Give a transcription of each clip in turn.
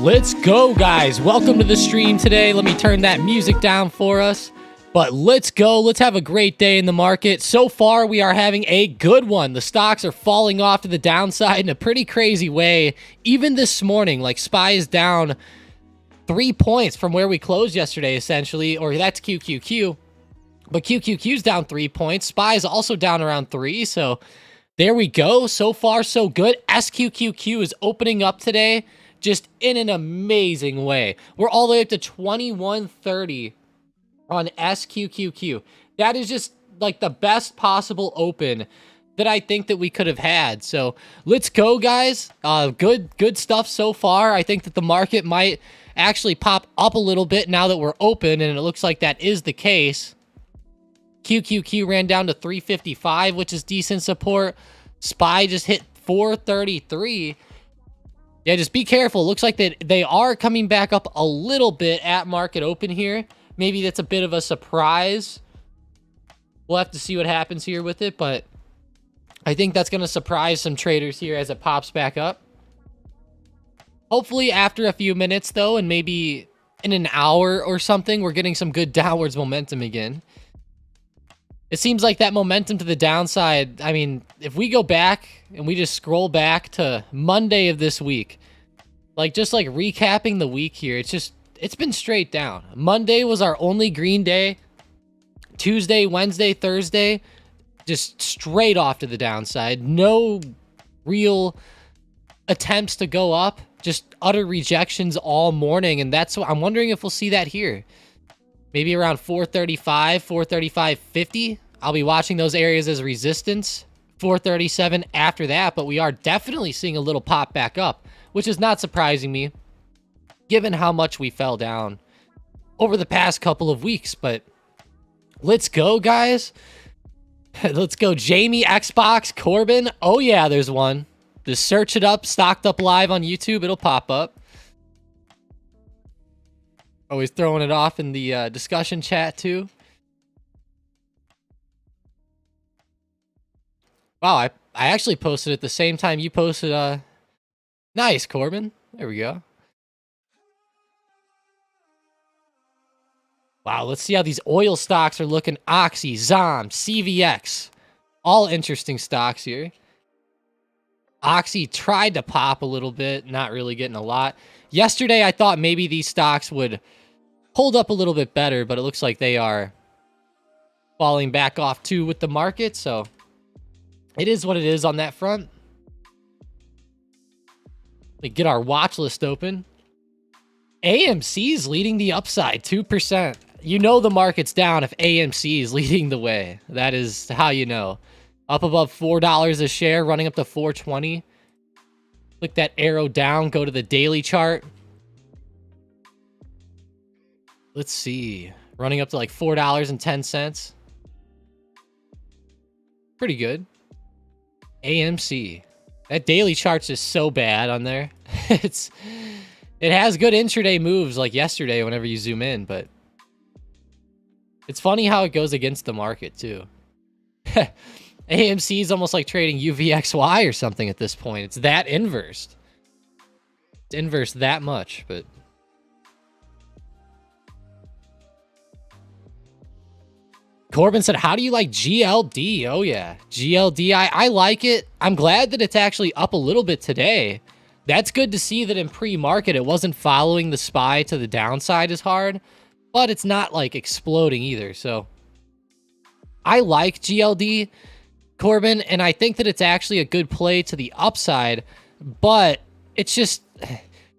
Let's go, guys. Welcome to the stream today. Let me turn that music down for us. But let's go. Let's have a great day in the market. So far, we are having a good one. The stocks are falling off to the downside in a pretty crazy way. Even this morning, like SPY is down 3 points from where we closed yesterday, essentially. Or that's QQQ. But QQQ's down 3 points. SPY is also down around 3. So there we go. So far, so good. SQQQ is opening up today just in an amazing way. We're all the way up to 2130 on SQQQ. That is just like the best possible open that I think that we could have had. So let's go, guys. Good stuff so far. I think that the market might actually pop up a little bit now that we're open, and it looks like that is the case. QQQ ran down to 355, which is decent support. SPY just hit 433. Yeah, just be careful. Looks like that they are coming back up a little bit at market open here. Maybe that's a bit of a surprise. We'll have to see what happens here with it, but I think that's going to surprise some traders here as it pops back up. Hopefully after a few minutes, though, and maybe in an hour or something, we're getting some good downwards momentum again. It seems like that momentum to the downside, I mean, if we go back and we just scroll back to Monday of this week, just like recapping the week here, it's been straight down. Monday was our only green day. Tuesday, Wednesday, Thursday, just straight off to the downside. No real attempts to go up, just utter rejections all morning. And that's what I'm wondering if we'll see that here. Maybe around 435, 435.50. I'll be watching those areas as resistance. 437 after that, but we are definitely seeing a little pop back up, which is not surprising me, given how much we fell down over the past couple of weeks. But let's go, guys. Let's go. Jamie, Xbox, Corbin. Oh, yeah, there's one. Just search it up, Stocked Up Live on YouTube. It'll pop up. Always throwing it off in the discussion chat, too. Wow, I actually posted at the same time you posted. Nice, Corbin. There we go. Wow, let's see how these oil stocks are looking. Oxy, ZOM, CVX. All interesting stocks here. Oxy tried to pop a little bit, not really getting a lot. Yesterday, I thought maybe these stocks would hold up a little bit better, but it looks like they are falling back off too with the market, so it is what it is on that front. We get our watch list open. AMC is leading the upside, 2%. You know the market's down if AMC is leading the way. That is how you know. Up above $4 a share, running up to $4.20. Click that arrow down, go to the daily chart. Let's see. Running up to like $4.10. Pretty good. AMC. That daily chart's just so bad on there. It has good intraday moves like yesterday whenever you zoom in, but it's funny how it goes against the market too. AMC is almost like trading UVXY or something at this point. It's that inversed. It's inversed that much, but Corbin said, how do you like GLD? Oh, yeah. GLD, I like it. I'm glad that it's actually up a little bit today. That's good to see that in pre-market it wasn't following the SPY to the downside as hard, but it's not like exploding either. So I like GLD, Corbin, and I think that it's actually a good play to the upside, but it's just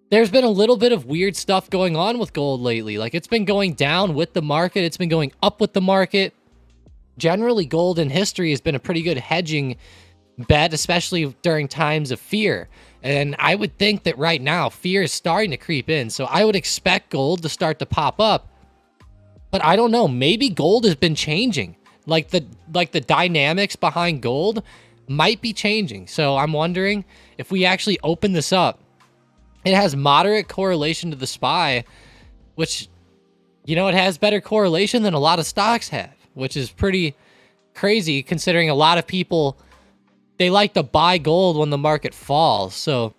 there's been a little bit of weird stuff going on with gold lately. Like, it's been going down with the market. It's been going up with the market. Generally, gold in history has been a pretty good hedging bet, especially during times of fear. And I would think that right now, fear is starting to creep in. So I would expect gold to start to pop up. But I don't know. Maybe gold has been changing. Like the dynamics behind gold might be changing. So I'm wondering if we actually open this up. It has moderate correlation to the SPY, which, you know, it has better correlation than a lot of stocks have, which is pretty crazy considering a lot of people, they like to buy gold when the market falls. So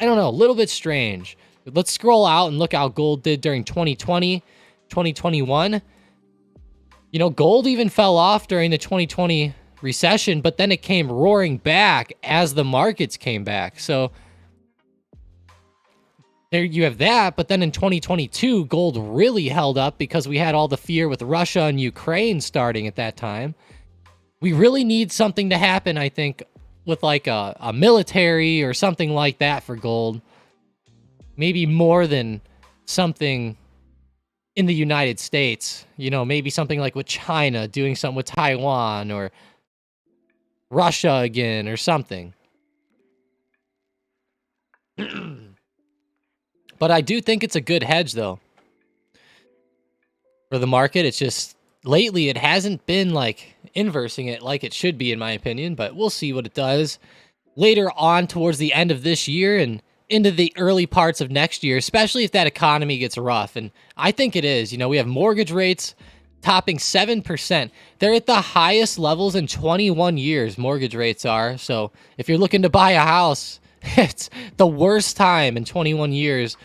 I don't know, a little bit strange. Let's scroll out and look how gold did during 2020, 2021. You know, gold even fell off during the 2020 recession, but then it came roaring back as the markets came back. So there you have that. But then in 2022, gold really held up because we had all the fear with Russia and Ukraine starting at that time. We really need something to happen, I think, with like a military or something like that for gold. Maybe more than something in the United States. You know, maybe something like with China, doing something with Taiwan or Russia again or something. But I do think it's a good hedge, though, for the market. It's just lately it hasn't been like inversing it like it should be, in my opinion, but we'll see what it does later on towards the end of this year and into the early parts of next year, especially if that economy gets rough. And I think it is. You know, we have mortgage rates topping 7%. They're at the highest levels in 21 years, mortgage rates are. So if you're looking to buy a house, it's the worst time in 21 years,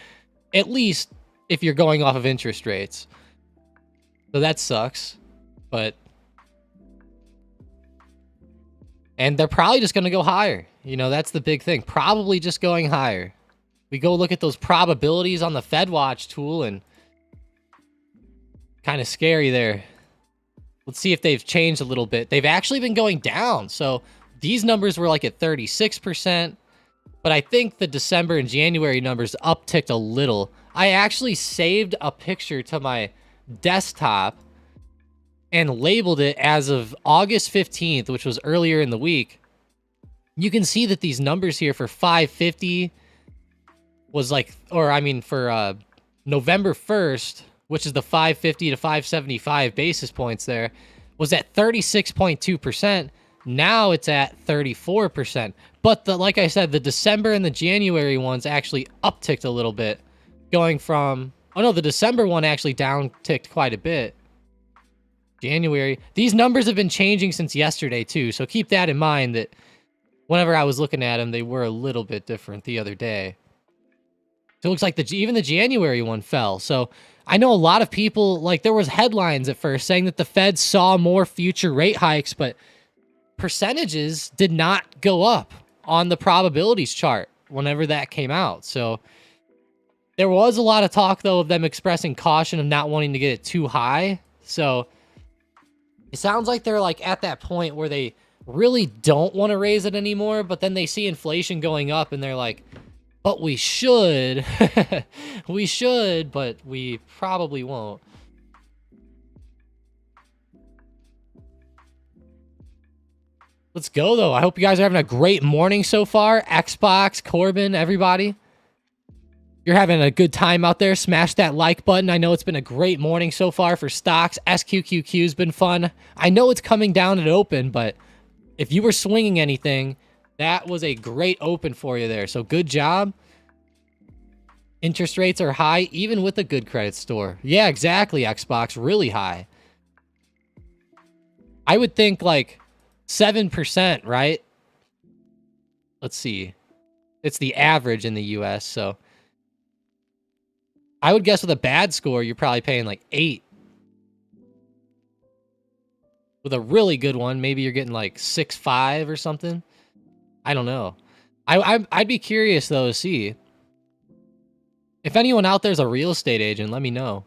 at least if you're going off of interest rates. So that sucks. And they're probably just going to go higher. You know, that's the big thing. Probably just going higher. We go look at those probabilities on the FedWatch tool and kind of scary there. Let's see if they've changed a little bit. They've actually been going down. So these numbers were like at 36%. But I think the December and January numbers upticked a little. I actually saved a picture to my desktop and labeled it as of August 15th, which was earlier in the week. You can see that these numbers here for 550 was like, or I mean for November 1st, which is the 550 to 575 basis points there, was at 36.2%. Now it's at 34%. But like I said, the December and the January ones actually upticked a little bit, going from, oh no, the December one actually downticked quite a bit. January, these numbers have been changing since yesterday too, so keep that in mind that whenever I was looking at them, they were a little bit different the other day. So it looks like even the January one fell. So I know a lot of people, like there was headlines at first saying that the Fed saw more future rate hikes, but percentages did not go up on the probabilities chart whenever that came out. So there was a lot of talk, though, of them expressing caution of not wanting to get it too high. So it sounds like they're like at that point where they really don't want to raise it anymore, but then they see inflation going up and they're like, but we should. We should, but we probably won't. Let's go, though. I hope you guys are having a great morning so far. Xbox, Corbin, everybody. You're having a good time out there. Smash that like button. I know it's been a great morning so far for stocks. SQQQ's been fun. I know it's coming down at open, but if you were swinging anything, that was a great open for you there. So good job. Interest rates are high, even with a good credit score. Yeah, exactly, Xbox. Really high. I would think like 7%, right? Let's see. It's the average in the US, so I would guess with a bad score, you're probably paying like 8. With a really good one, maybe you're getting like 6.5 or something. I don't know. I'd be curious though to see. If anyone out there's a real estate agent, let me know.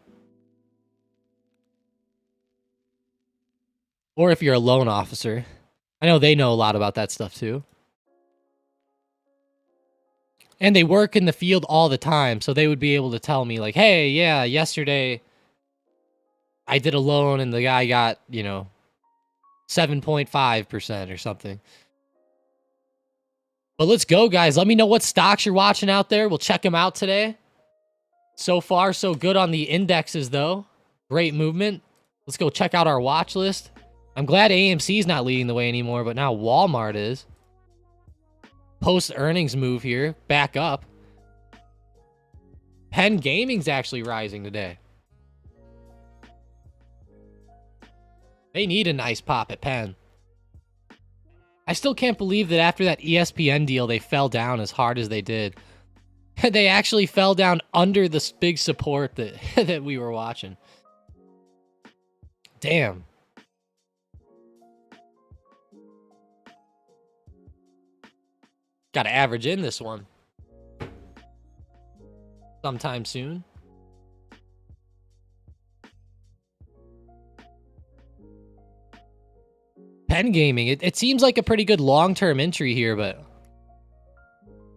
Or if you're a loan officer. I know they know a lot about that stuff too. And they work in the field all the time, so they would be able to tell me like, hey, yeah, yesterday I did a loan and the guy got, 7.5% or something. But let's go, guys. Let me know what stocks you're watching out there. We'll check them out today. So far, so good on the indexes, though. Great movement. Let's go check out our watch list. I'm glad AMC's not leading the way anymore, but now Walmart is. Post-earnings move here. Back up. Penn Gaming's actually rising today. They need a nice pop at Penn. I still can't believe that after that ESPN deal, they fell down as hard as they did. They actually fell down under this big support that that we were watching. Damn. Got to average in this one sometime soon. Pen gaming. It seems like a pretty good long-term entry here, but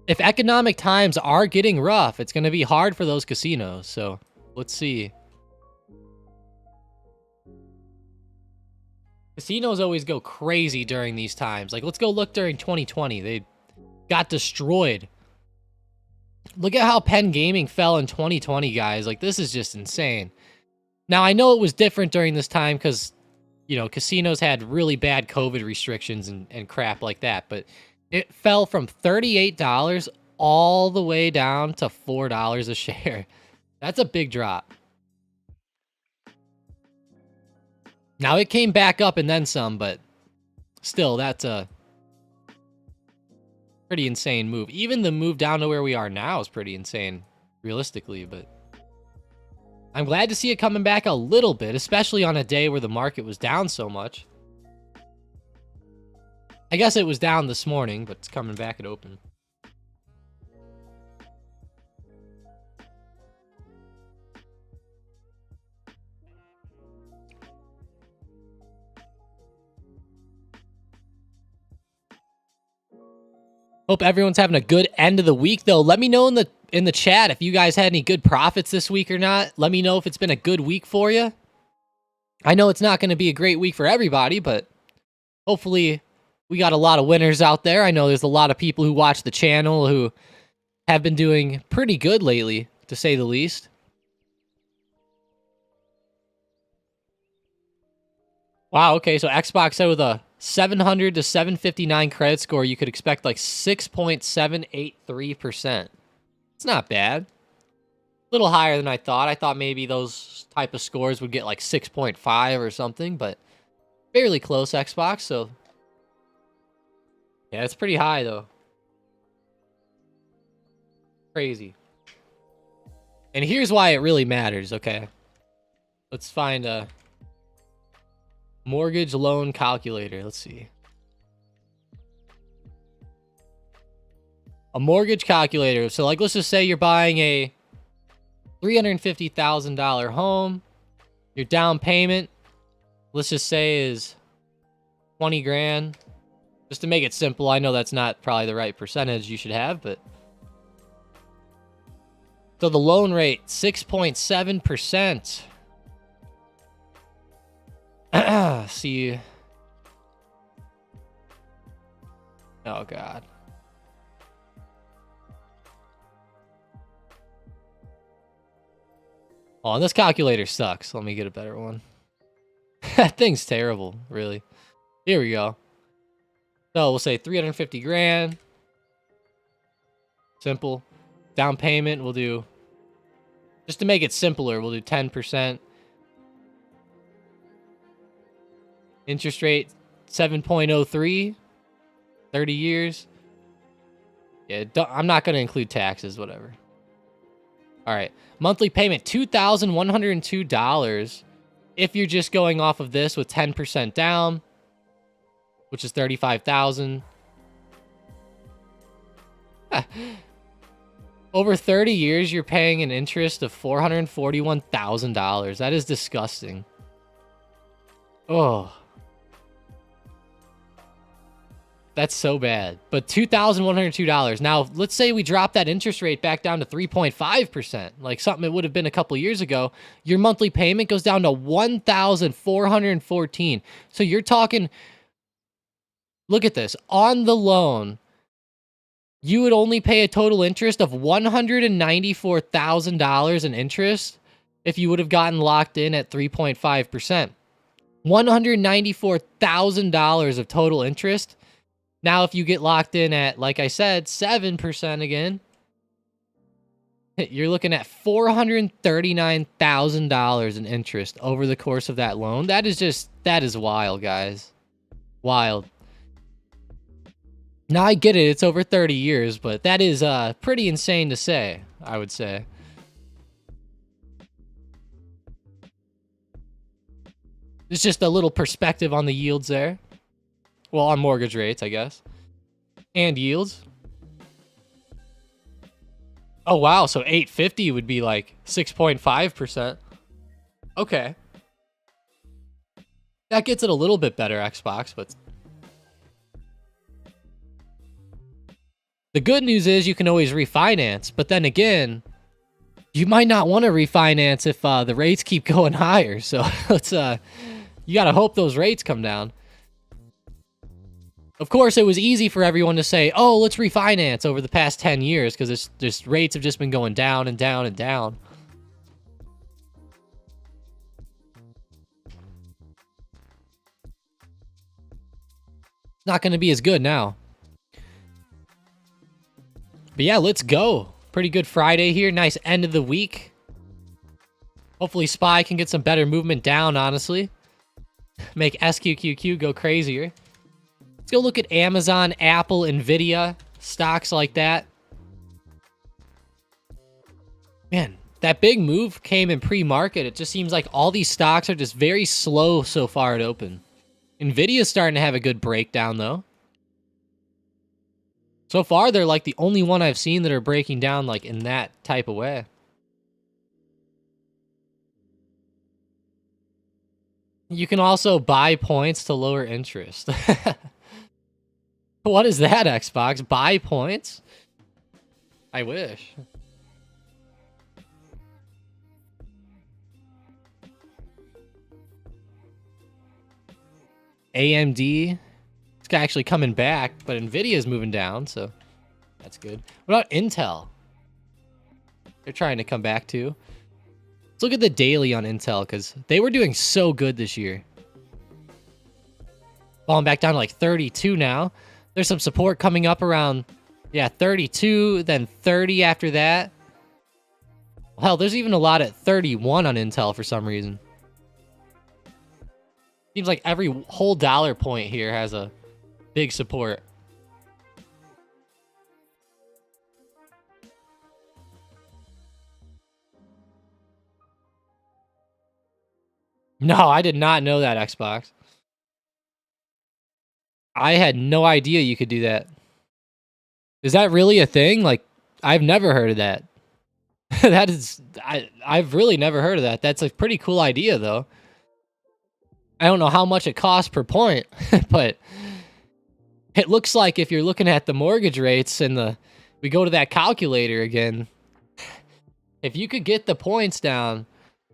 if economic times are getting rough, it's going to be hard for those casinos. So let's see. Casinos always go crazy during these times. Like, let's go look during 2020. They got destroyed. Look at how Penn Gaming fell in 2020, guys. Like, this is just insane. Now, I know it was different during this time because, you know, casinos had really bad COVID restrictions and crap like that. But it fell from $38 all the way down to $4 a share. That's a big drop. Now, it came back up and then some, but still, that's a pretty insane move. Even the move down to where we are now is pretty insane, realistically, but I'm glad to see it coming back a little bit, especially on a day where the market was down so much. I guess it was down this morning, but it's coming back at open. Hope everyone's having a good end of the week, though. Let me know in the chat if you guys had any good profits this week or not. Let me know if it's been a good week for you. I know it's not going to be a great week for everybody, but hopefully we got a lot of winners out there. I know there's a lot of people who watch the channel who have been doing pretty good lately, to say the least. Wow, okay, so Xbox said with a 700 to 759 credit score, you could expect like 6.783%. It's not bad. A little higher than I thought. I thought maybe those type of scores would get like 6.5 or something, but fairly close, Xbox, so yeah, it's pretty high though. Crazy. And here's why it really matters, okay? Let's find a mortgage loan calculator. Let's see. A mortgage calculator. So, like, let's just say you're buying a $350,000 home. Your down payment, let's just say, is 20 grand. Just to make it simple. I know that's not probably the right percentage you should have, but so the loan rate, 6.7%. See. Oh, God. Oh, and this calculator sucks. Let me get a better one. That thing's terrible, really. Here we go. So we'll say 350 grand. Simple. Down payment, we'll do, just to make it simpler, we'll do 10%. Interest rate, 7.03. 30 years. Yeah, I'm not going to include taxes, whatever. All right. Monthly payment, $2,102. If you're just going off of this with 10% down, which is $35,000. Over 30 years, you're paying an interest of $441,000. That is disgusting. Oh. That's so bad. But $2,102. Now, let's say we drop that interest rate back down to 3.5%, like something it would have been a couple years ago. Your monthly payment goes down to $1,414. So you're talking, look at this. On the loan, you would only pay a total interest of $194,000 in interest if you would have gotten locked in at 3.5%. $194,000 of total interest. Now, if you get locked in at, like I said, 7% again, you're looking at $439,000 in interest over the course of that loan. That is wild, guys. Wild. Now, I get it. It's over 30 years, but that is pretty insane to say, I would say. It's just a little perspective on the yields there. Well, on mortgage rates, I guess. And yields. Oh, wow. So 850 would be like 6.5%. Okay. That gets it a little bit better, Xbox, but... The good news is you can always refinance, but then again, you might not want to refinance if the rates keep going higher. So let's you got to hope those rates come down. Of course, it was easy for everyone to say, "Oh, let's refinance" over the past 10 years because this rates have just been going down and down and down. Not going to be as good now. But yeah, let's go. Pretty good Friday here. Nice end of the week. Hopefully SPY can get some better movement down, honestly. Make SQQQ go crazier. Let's go look at Amazon, Apple, Nvidia, stocks like that. Man, that big move came in pre-market. It just seems like all these stocks are just very slow so far at open. Nvidia's starting to have a good breakdown, though. So far, they're like the only one I've seen that are breaking down like in that type of way. You can also buy points to lower interest. What is that, Xbox? Buy points? I wish. AMD... It's actually coming back, but Nvidia's moving down, so that's good. What about Intel? They're trying to come back too. Let's look at the daily on Intel, because they were doing so good this year. Falling back down to like 32 now. There's some support coming up around, yeah, 32, then 30 after that. Hell, there's even a lot at 31 on Intel for some reason. Seems like every whole dollar point here has a big support. No, I did not know that, Xbox. I had no idea you could do that. Is that really a thing? Like, I've never heard of that. That is... I've really never heard of that. That's a pretty cool idea, though. I don't know how much it costs per point, but... It looks like if you're looking at the mortgage rates and we go to that calculator again, if you could get the points down,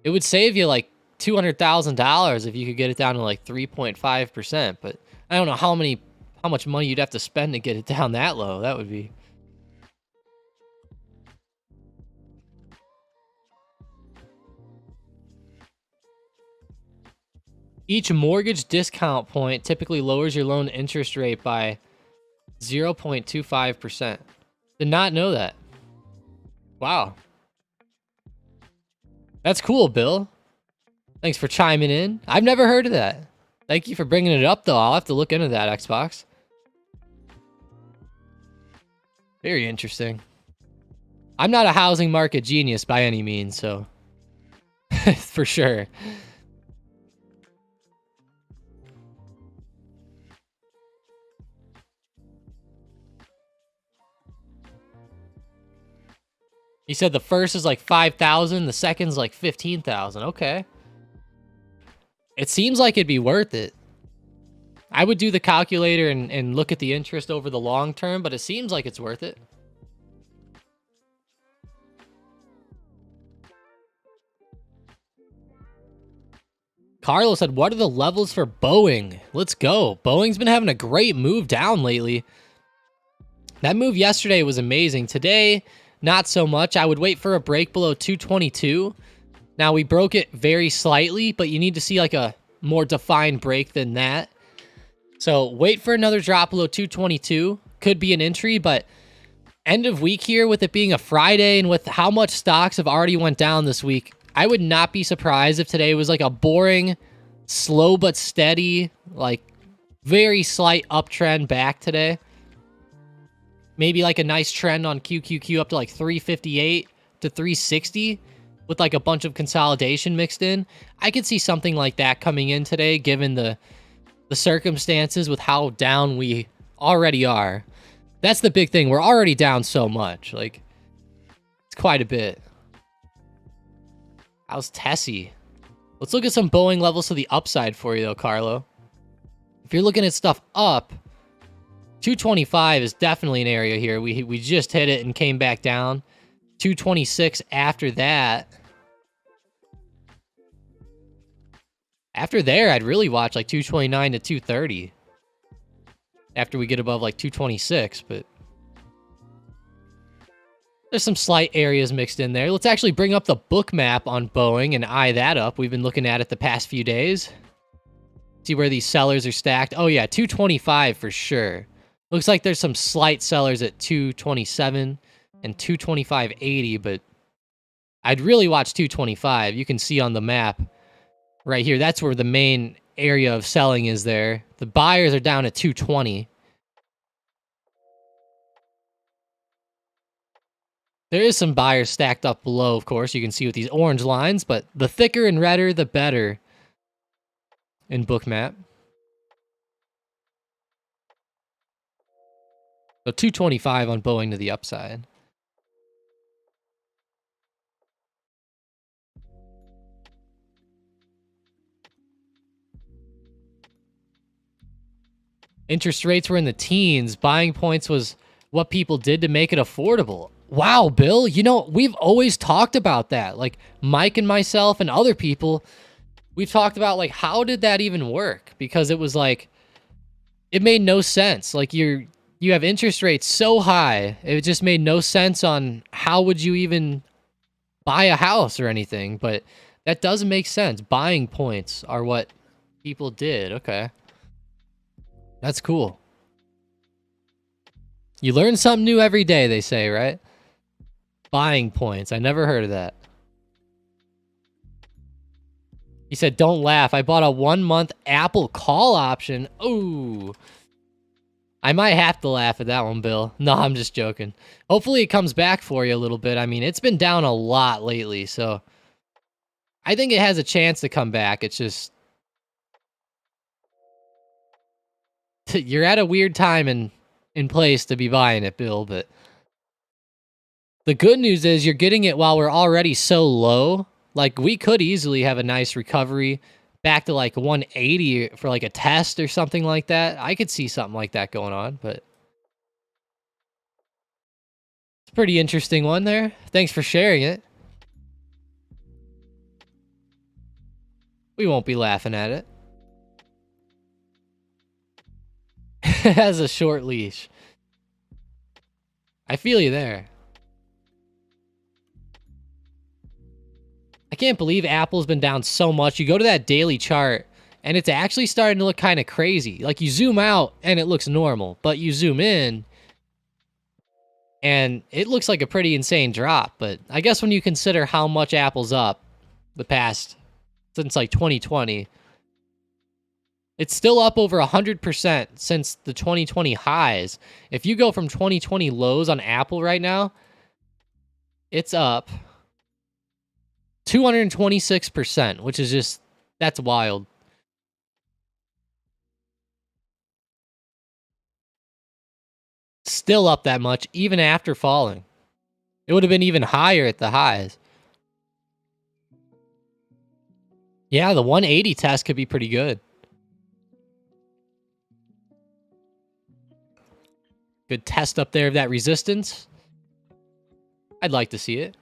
it would save you like $200,000 if you could get it down to like 3.5%. But I don't know how much money you'd have to spend to get it down that low. That would be... Each mortgage discount point typically lowers your loan interest rate by 0.25%. Did not know that. Wow. That's cool, Bill. Thanks for chiming in. I've never heard of that. Thank you for bringing it up, though. I'll have to look into that, Xbox. Very interesting. I'm not a housing market genius by any means, so... for sure. He said the first is like 5,000, the second's like 15,000. Okay. It seems like it'd be worth it. I would do the calculator and look at the interest over the long term, but it seems like it's worth it. Carlos said, what are the levels for Boeing? Let's go. Boeing's been having a great move down lately. That move yesterday was amazing. Today... not so much. I would wait for a break below 222. Now, we broke it very slightly, but you need to see like a more defined break than that. So, wait for another drop below 222. Could be an entry, but end of week here with it being a Friday and with how much stocks have already went down this week, I would not be surprised if today was like a boring, slow but steady, like very slight uptrend back today. maybe like a nice trend on QQQ up to like 358 to 360 with like a bunch of consolidation mixed in. I could see something like that coming in today, given the circumstances with how down we already are. That's the big thing. We're already down so much. Like, it's quite a bit. How's Tessie? Let's look at some Boeing levels to the upside for you, though, Carlo. If you're looking at stuff up, 225 is definitely an area here. We just hit it and came back down. 226 after that. After there, I'd really watch like 229 to 230. After we get above like 226, but there's some slight areas mixed in there. Let's actually bring up the book map on Boeing and eye that up. We've been looking at it the past few days. See where these sellers are stacked. Oh yeah, 225 for sure. Looks like there's some slight sellers at 227 and 225.80, but I'd really watch 225. You can see on the map right here. That's where the main area of selling is there. The buyers are down at 220. There is some buyers stacked up below, of course. You can see with these orange lines, but the thicker and redder, the better in Bookmap. So 225 on Boeing to the upside. Interest rates were in the teens. Buying points was what people did to make it affordable. Wow, Bill, you know, we've always talked about that. Like, Mike and myself and other people, we've talked about, like, how did that even work? Because it was like, it made no sense. Like, you have interest rates so high, it just made no sense on how would you even buy a house or anything. But that doesn't make sense. Buying points are what people did. Okay. That's cool. You learn something new every day, they say, right? Buying points. I never heard of that. He said, don't laugh. I bought a 1-month Apple call option. Ooh. I might have to laugh at that one, Bill. No, I'm just joking. Hopefully it comes back for you a little bit. I mean, it's been down a lot lately, so I think it has a chance to come back. It's just you're at a weird time in place to be buying it, Bill, but the good news is you're getting it while we're already so low. Like, we could easily have a nice recovery back to like 180 for like a test or something like that. I could see something like that going on, but it's a pretty interesting one there. Thanks for sharing it. We won't be laughing at it. It has a short leash. I feel you there. I can't believe Apple's been down so much. You go to that daily chart, and it's actually starting to look kind of crazy. Like, you zoom out, and it looks normal. But you zoom in, and it looks like a pretty insane drop. But I guess when you consider how much Apple's up the past, since like 2020, it's still up over 100% since the 2020 highs. If you go from 2020 lows on Apple right now, it's up 226%, which is just, that's wild. Still up that much, even after falling. It would have been even higher at the highs. Yeah, the 180 test could be pretty good. Good test up there of that resistance. I'd like to see it.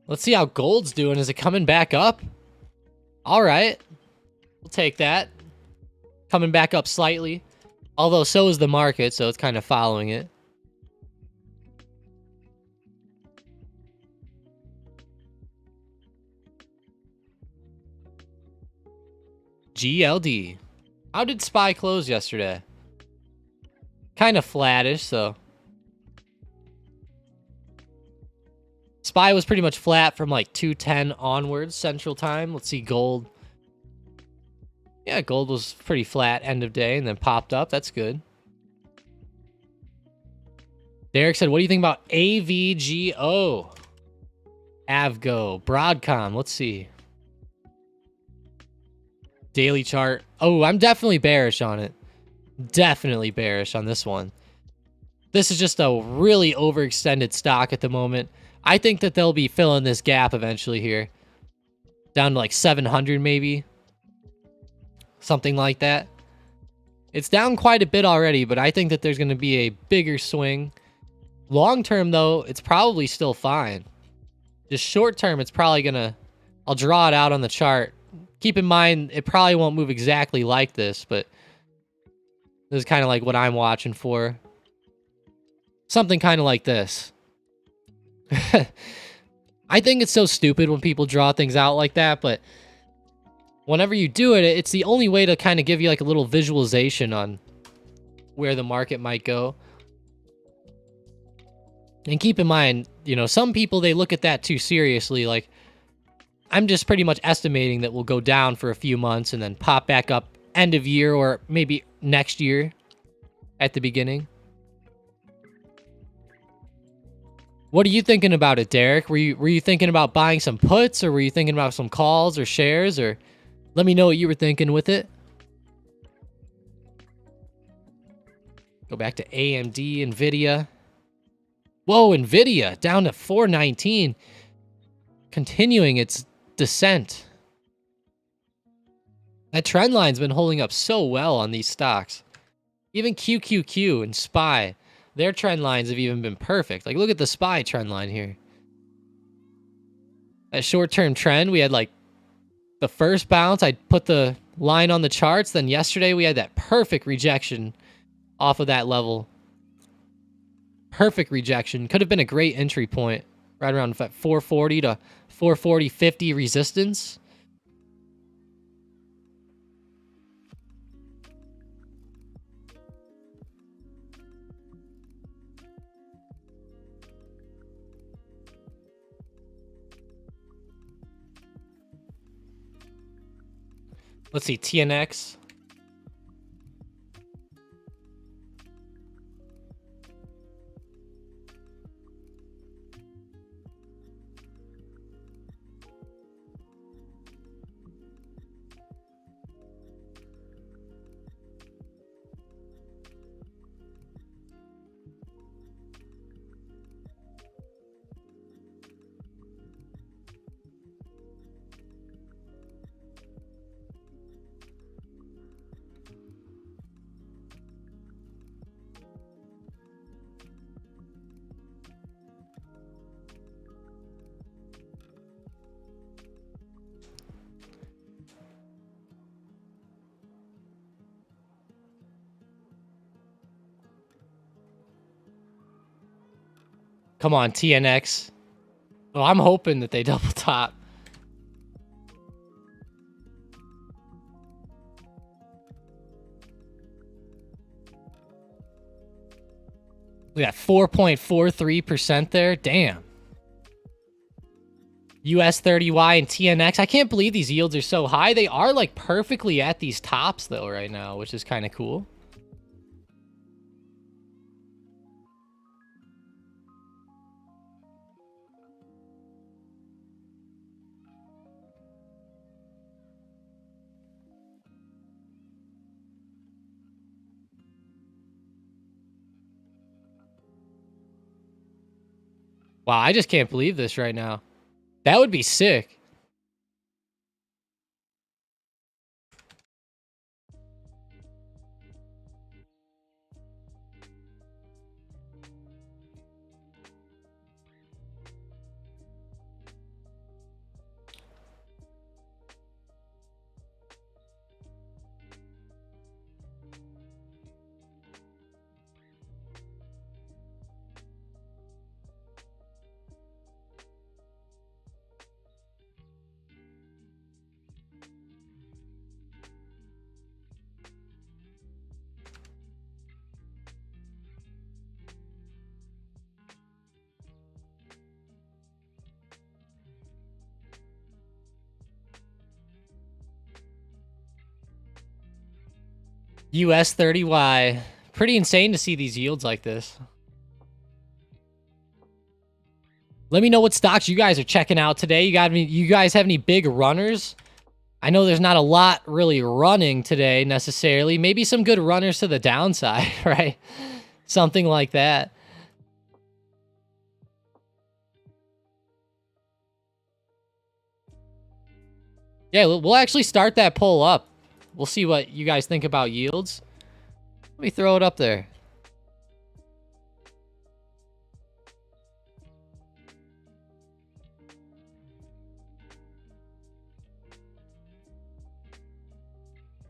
Let's see how gold's doing. Is it coming back up? All right. We'll take that. Coming back up slightly. Although so is the market, so it's kind of following it. GLD. How did SPY close yesterday? Kind of flattish, so. SPY was pretty much flat from like 210 onwards Central Time. Let's see gold. Yeah, gold was pretty flat end of day and then popped up. That's good. Derek said, what do you think about AVGO? Avgo. Broadcom. Let's see. Daily chart. Oh, I'm definitely bearish on it. Definitely bearish on this one. This is just a really overextended stock at the moment. I think that they'll be filling this gap eventually here. Down to like 700 maybe. Something like that. It's down quite a bit already, but I think that there's going to be a bigger swing. Long term, though, it's probably still fine. Just short term, it's probably going to... I'll draw it out on the chart. Keep in mind, it probably won't move exactly like this, but this is kind of like what I'm watching for. Something kind of like this. I think it's so stupid when people draw things out like that, but whenever you do it, it's the only way to kind of give you like a little visualization on where the market might go. And keep in mind, you know, some people, they look at that too seriously. Like, I'm just pretty much estimating that we'll go down for a few months and then pop back up end of year or maybe next year at the beginning. What are you thinking about it, Derek? Were you thinking about buying some puts, or were you thinking about some calls or shares? Or let me know what you were thinking with it. Go back to AMD, Nvidia. Whoa, Nvidia down to 419, continuing its descent. That trend line's been holding up so well on these stocks. Even QQQ and SPY, their trend lines have even been perfect. Like, look at the SPY trend line here. That short-term trend, we had like the first bounce. I put the line on the charts. Then yesterday we had that perfect rejection off of that level. Perfect rejection. Could have been a great entry point. Right around 440 to 440.50 resistance. Let's see, TNX. Come on, TNX. Oh, I'm hoping that they double top. We got 4.43% there. Damn. US 30Y and TNX. I can't believe these yields are so high. They are like perfectly at these tops though right now, which is kind of cool. Wow, I just can't believe this right now. That would be sick. US 30Y. Pretty insane to see these yields like this. Let me know what stocks you guys are checking out today. You guys have any big runners? I know there's not a lot really running today necessarily. Maybe some good runners to the downside, right? Something like that. Yeah, we'll actually start that poll up. We'll see what you guys think about yields. Let me throw it up there.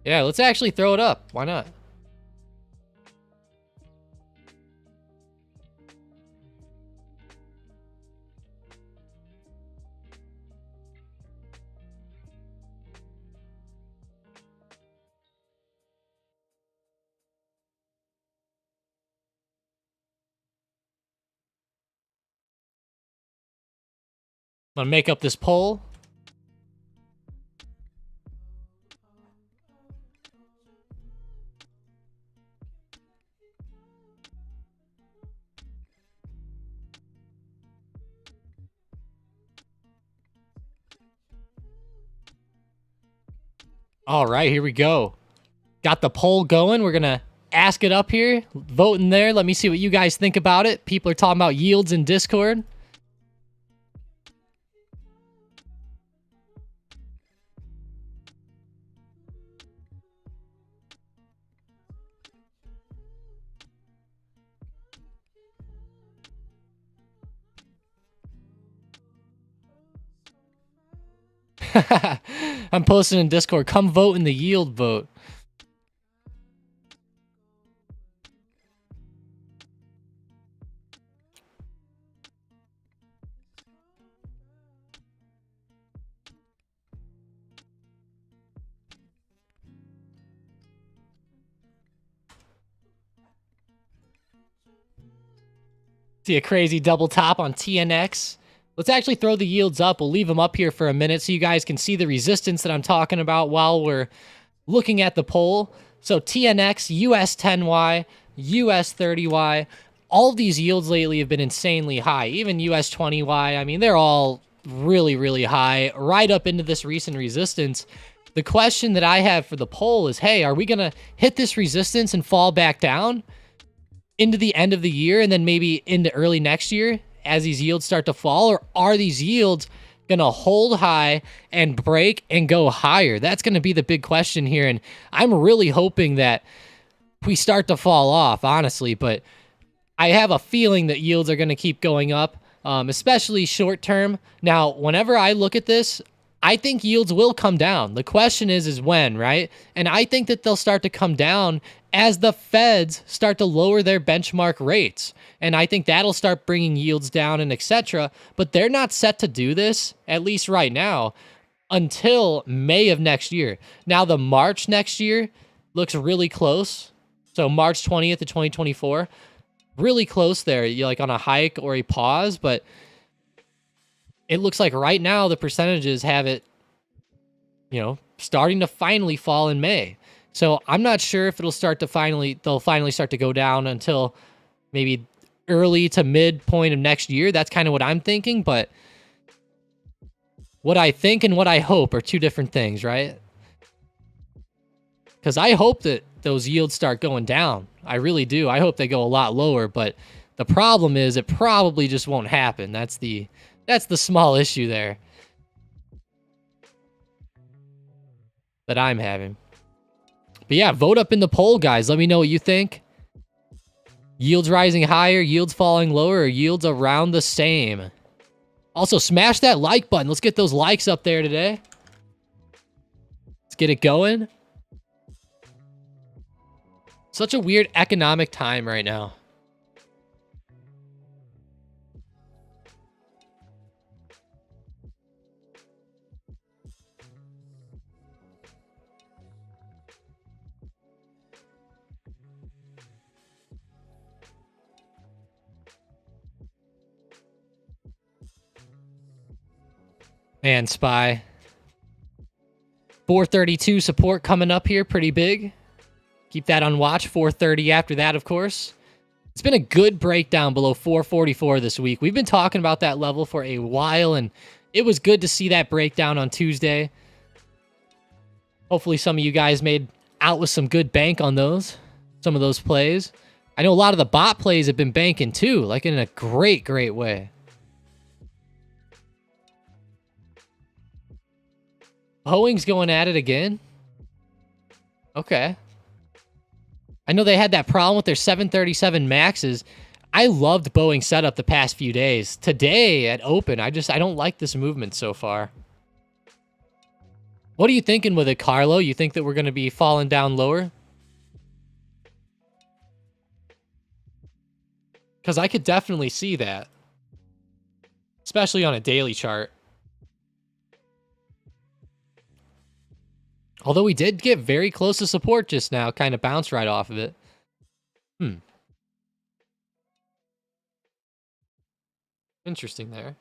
Yeah, let's actually throw it up. Why not? I'm gonna make up this poll. All right, here we go. Got the poll going. We're gonna ask it up here. Vote in there. Let me see what you guys think about it. People are talking about yields in Discord. I'm posting in Discord. Come vote in the yield vote. See a crazy double top on TNX. Let's actually throw the yields up. We'll leave them up here for a minute so you guys can see the resistance that I'm talking about while we're looking at the poll. So TNX, US 10Y, US 30Y. All of these yields lately have been insanely high. Even US 20Y. I mean, they're all really, really high, right up into this recent resistance. The question that I have for the poll is, hey, are we going to hit this resistance and fall back down into the end of the year and then maybe into early next year as these yields start to fall? Or are these yields going to hold high and break and go higher? That's going to be the big question here. And I'm really hoping that we start to fall off, honestly. But I have a feeling that yields are going to keep going up, especially short term. Now, whenever I look at this, I think yields will come down. The question is when, right? And I think that they'll start to come down as the feds start to lower their benchmark rates. And I think that'll start bringing yields down and etc. But they're not set to do this, at least right now, until May of next year. Now, the March next year looks really close. So March 20th of 2024, really close there. You're like on a hike or a pause, but it looks like right now the percentages have it, starting to finally fall in May. So I'm not sure if they'll finally start to go down until maybe early to mid point of next year. That's kind of what I'm thinking, but what I think and what I hope are two different things, right? Because I hope that those yields start going down. I really do. I hope they go a lot lower, but the problem is it probably just won't happen. That's the small issue there that I'm having. But yeah, vote up in the poll, guys. Let me know what you think. Yields rising higher, yields falling lower, or yields around the same. Also, smash that like button. Let's get those likes up there today. Let's get it going. Such a weird economic time right now. Man, SPY. 432 support coming up here, pretty big. Keep that on watch. 430 after that, of course. It's been a good breakdown below 444 this week. We've been talking about that level for a while, and it was good to see that breakdown on Tuesday. Hopefully some of you guys made out with some good bank on those, some of those plays. I know a lot of the bot plays have been banking too, like in a great, great way. Boeing's going at it again. Okay. I know they had that problem with their 737 Maxes. I loved Boeing's setup the past few days. Today at open, I don't like this movement so far. What are you thinking with it, Carlo? You think that we're going to be falling down lower? Because I could definitely see that. Especially on a daily chart. Although we did get very close to support just now. Kind of bounced right off of it. Interesting there.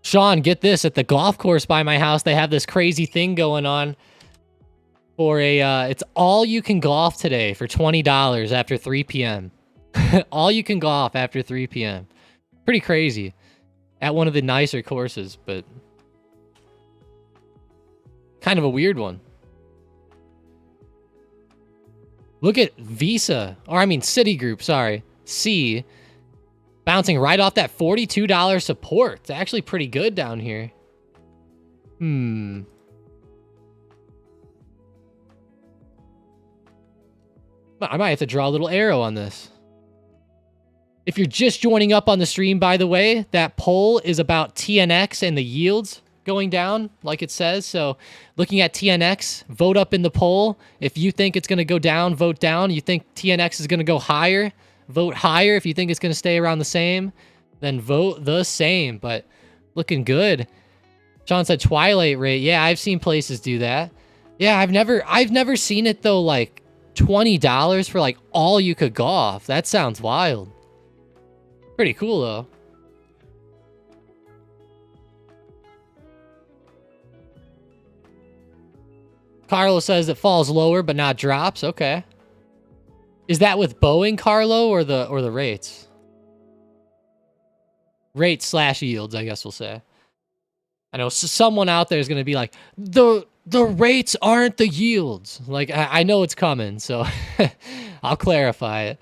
Sean, get this. At the golf course by my house, they have this crazy thing going on for a, it's all you can golf today for $20 after 3 p.m. All you can golf after 3 p.m. Pretty crazy. At one of the nicer courses, but kind of a weird one. Look at Visa, or I mean Citigroup, sorry. C. Bouncing right off that $42 support. It's actually pretty good down here. I might have to draw a little arrow on this. If you're just joining up on the stream, by the way, that poll is about TNX and the yields going down, like it says. So looking at TNX, vote up in the poll. If you think it's going to go down, vote down. You think TNX is going to go higher, vote higher. If you think it's going to stay around the same, then vote the same. But looking good. Sean said Twilight rate. Yeah, I've seen places do that. Yeah, I've never seen it though, like $20 for like all you could golf. That sounds wild. Pretty cool though. Carlo says it falls lower but not drops. Okay. Is that with Boeing, Carlo, or the rates? Rates / yields, I guess we'll say. I know someone out there is going to be like, the rates aren't the yields. Like, I know it's coming, so I'll clarify it.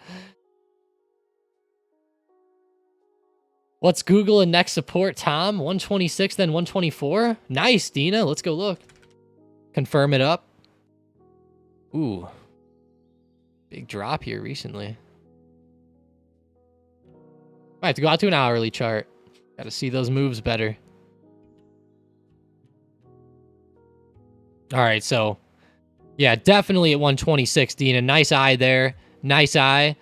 What's Google and next support, Tom? 126, then 124? Nice, Dina. Let's go look. Confirm it up. Ooh. Big drop here recently. Might have to go out to an hourly chart. Got to see those moves better. All right, so yeah, definitely at 126, Dina. Nice eye there. Nice eye.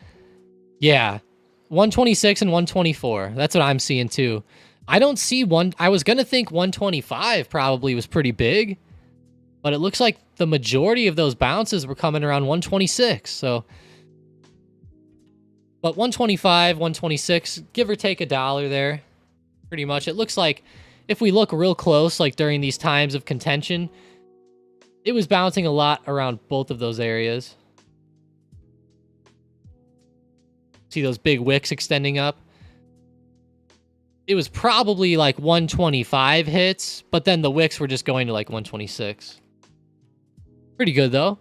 Yeah, 126 and 124. That's what I'm seeing too. I don't see one. I was going to think 125 probably was pretty big, but it looks like the majority of those bounces were coming around 126. So, but 125, 126, give or take $1 there, pretty much. It looks like if we look real close, like during these times of contention, it was bouncing a lot around both of those areas. See those big wicks extending up? It was probably like 125 hits, but then the wicks were just going to like 126. Pretty good, though.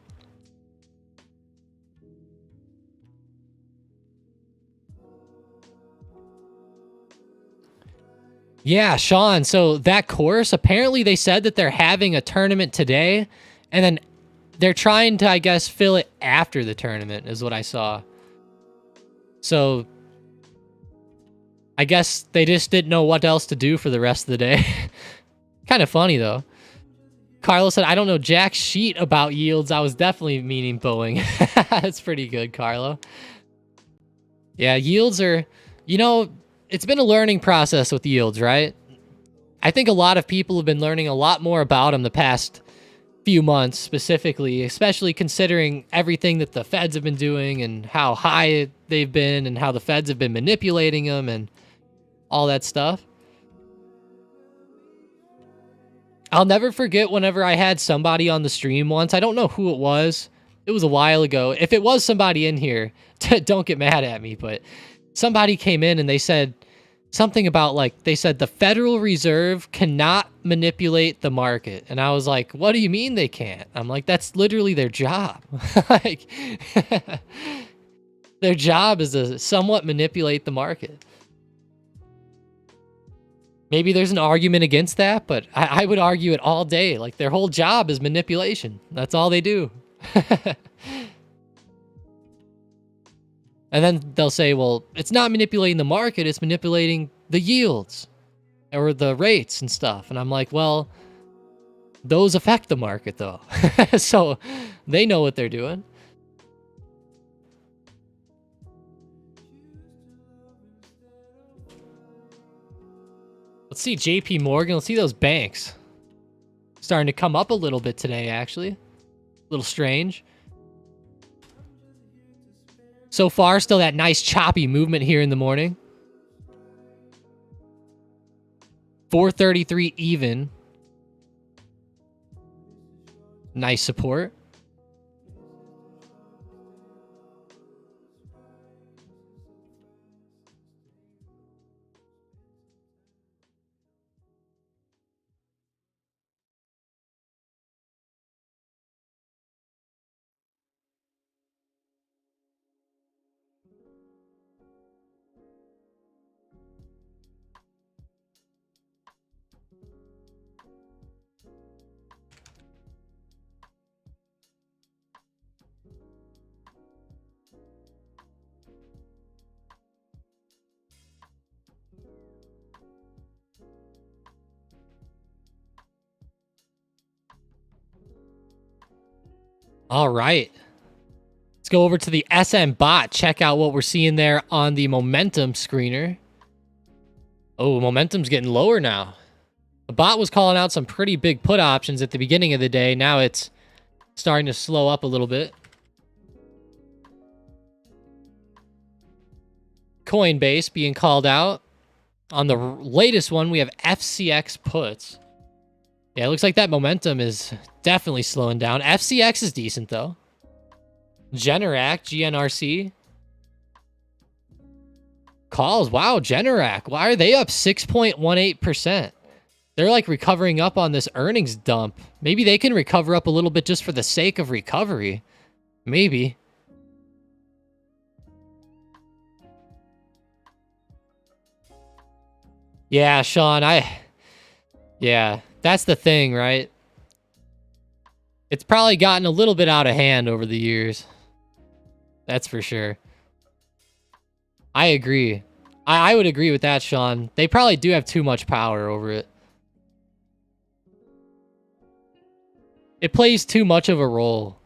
Yeah, Sean, so that course, apparently they said that they're having a tournament today, and then they're trying to, I guess, fill it after the tournament, is what I saw. So, I guess they just didn't know what else to do for the rest of the day. Kind of funny, though. Carlo said, I don't know jack sheet about yields. I was definitely meaning Boeing. That's pretty good, Carlo. Yeah, yields are, it's been a learning process with yields, right? I think a lot of people have been learning a lot more about them the past few months specifically, especially considering everything that the feds have been doing and how high they've been and how the feds have been manipulating them and all that stuff. I'll never forget whenever I had somebody on the stream once. I don't know who it was. It was a while ago. If it was somebody in here, don't get mad at me, but somebody came in and they said something about, like, they said the Federal Reserve cannot manipulate the market. And I was like, what do you mean they can't? I'm like, that's literally their job. Like, their job is to somewhat manipulate the market. Maybe there's an argument against that, but I would argue it all day. Like, their whole job is manipulation. That's all they do. And then they'll say, well, it's not manipulating the market, it's manipulating the yields or the rates and stuff. And I'm like, well, those affect the market, though. So they know what they're doing. Let's see JP Morgan. Let's see those banks. Starting to come up a little bit today, actually. A little strange. So far, still that nice choppy movement here in the morning. 433 even. Nice support. All right. Let's go over to the SM bot. Check out what we're seeing there on the momentum screener. Oh, momentum's getting lower now. The bot was calling out some pretty big put options at the beginning of the day. Now it's starting to slow up a little bit. Coinbase being called out. On the latest one, we have FCX puts. Yeah, it looks like that momentum is definitely slowing down. FCX is decent, though. Generac, GNRC. Calls. Wow, Generac. Why are they up 6.18%? They're like recovering up on this earnings dump. Maybe they can recover up a little bit just for the sake of recovery. Maybe. Yeah, Sean, yeah, that's the thing, right? It's probably gotten a little bit out of hand over the years. That's for sure. I agree. I would agree with that, Sean. They probably do have too much power over it. It plays too much of a role.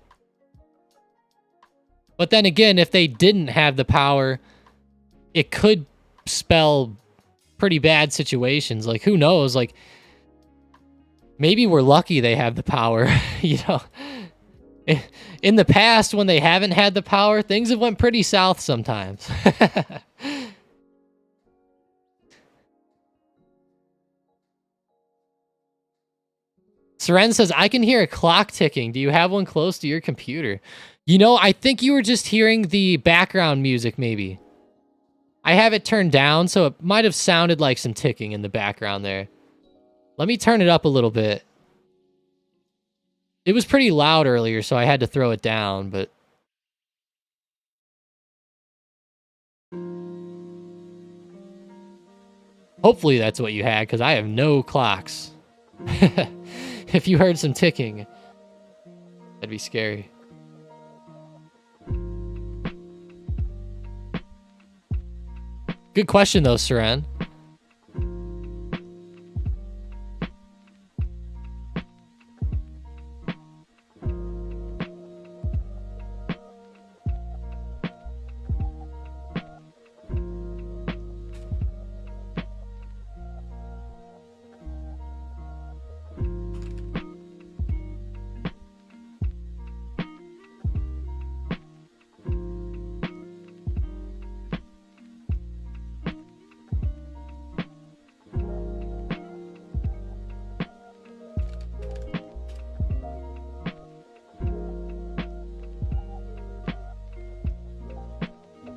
But then again, if they didn't have the power, it could spell pretty bad situations. Like, who knows? Like, maybe we're lucky they have the power. You know, in the past, when they haven't had the power, things have went pretty south sometimes. Seren says, I can hear a clock ticking. Do you have one close to your computer? You know, I think you were just hearing the background music, maybe. I have it turned down, so it might have sounded like some ticking in the background there. Let me turn it up a little bit. It was pretty loud earlier, so I had to throw it down, but... hopefully that's what you had, because I have no clocks. If you heard some ticking, that'd be scary. Good question, though, Saran.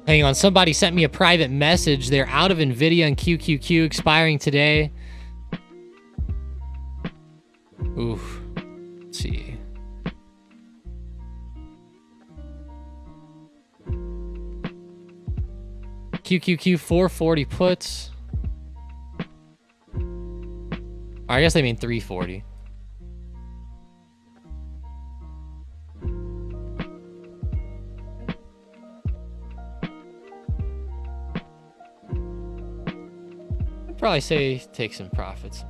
Hang on, somebody sent me a private message. They're out of NVIDIA and QQQ, expiring today. Oof. Let's see. QQQ 440 puts. I guess they mean 340. I'd probably say take some profits.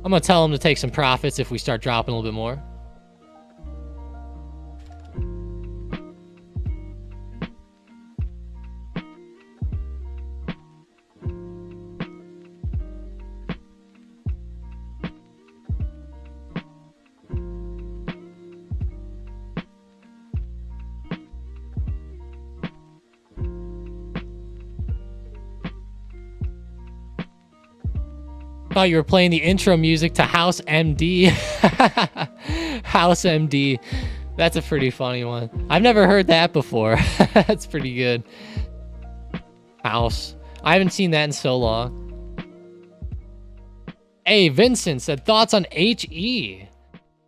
I'm going to tell them to take some profits if we start dropping a little bit more. Thought you were playing the intro music to House MD. House MD. That's a pretty funny one. I've never heard that before. That's pretty good. House. I haven't seen that in so long. Hey, Vincent said thoughts on HE.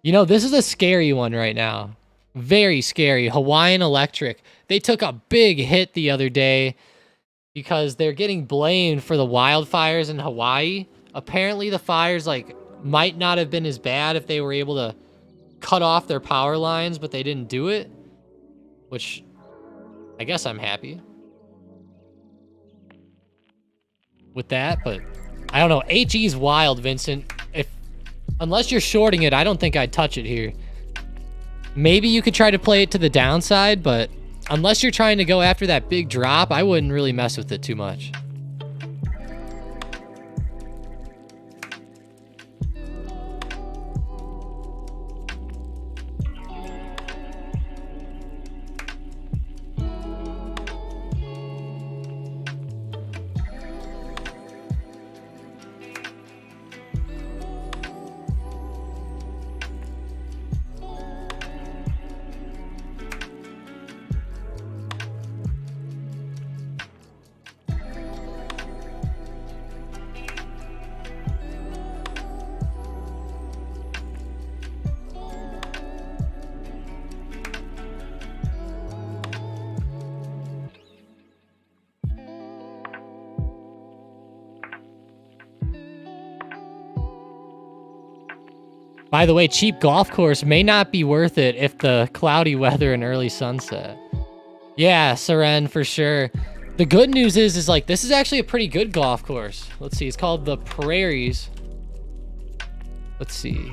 You know, this is a scary one right now. Very scary. Hawaiian Electric. They took a big hit the other day because they're getting blamed for the wildfires in Hawaii. Apparently the fires might not have been as bad if they were able to cut off their power lines, but they didn't do it, which I guess I'm happy with that, but I don't know. HE's wild, Vincent. Unless you're shorting it, I don't think I'd touch it here. Maybe you could try to play it to the downside, but unless you're trying to go after that big drop, I wouldn't really mess with it too much. By the way, cheap golf course may not be worth it if the cloudy weather and early sunset. Yeah, Seren, for sure. The good news is this is actually a pretty good golf course. Let's see, it's called the Prairies. Let's see.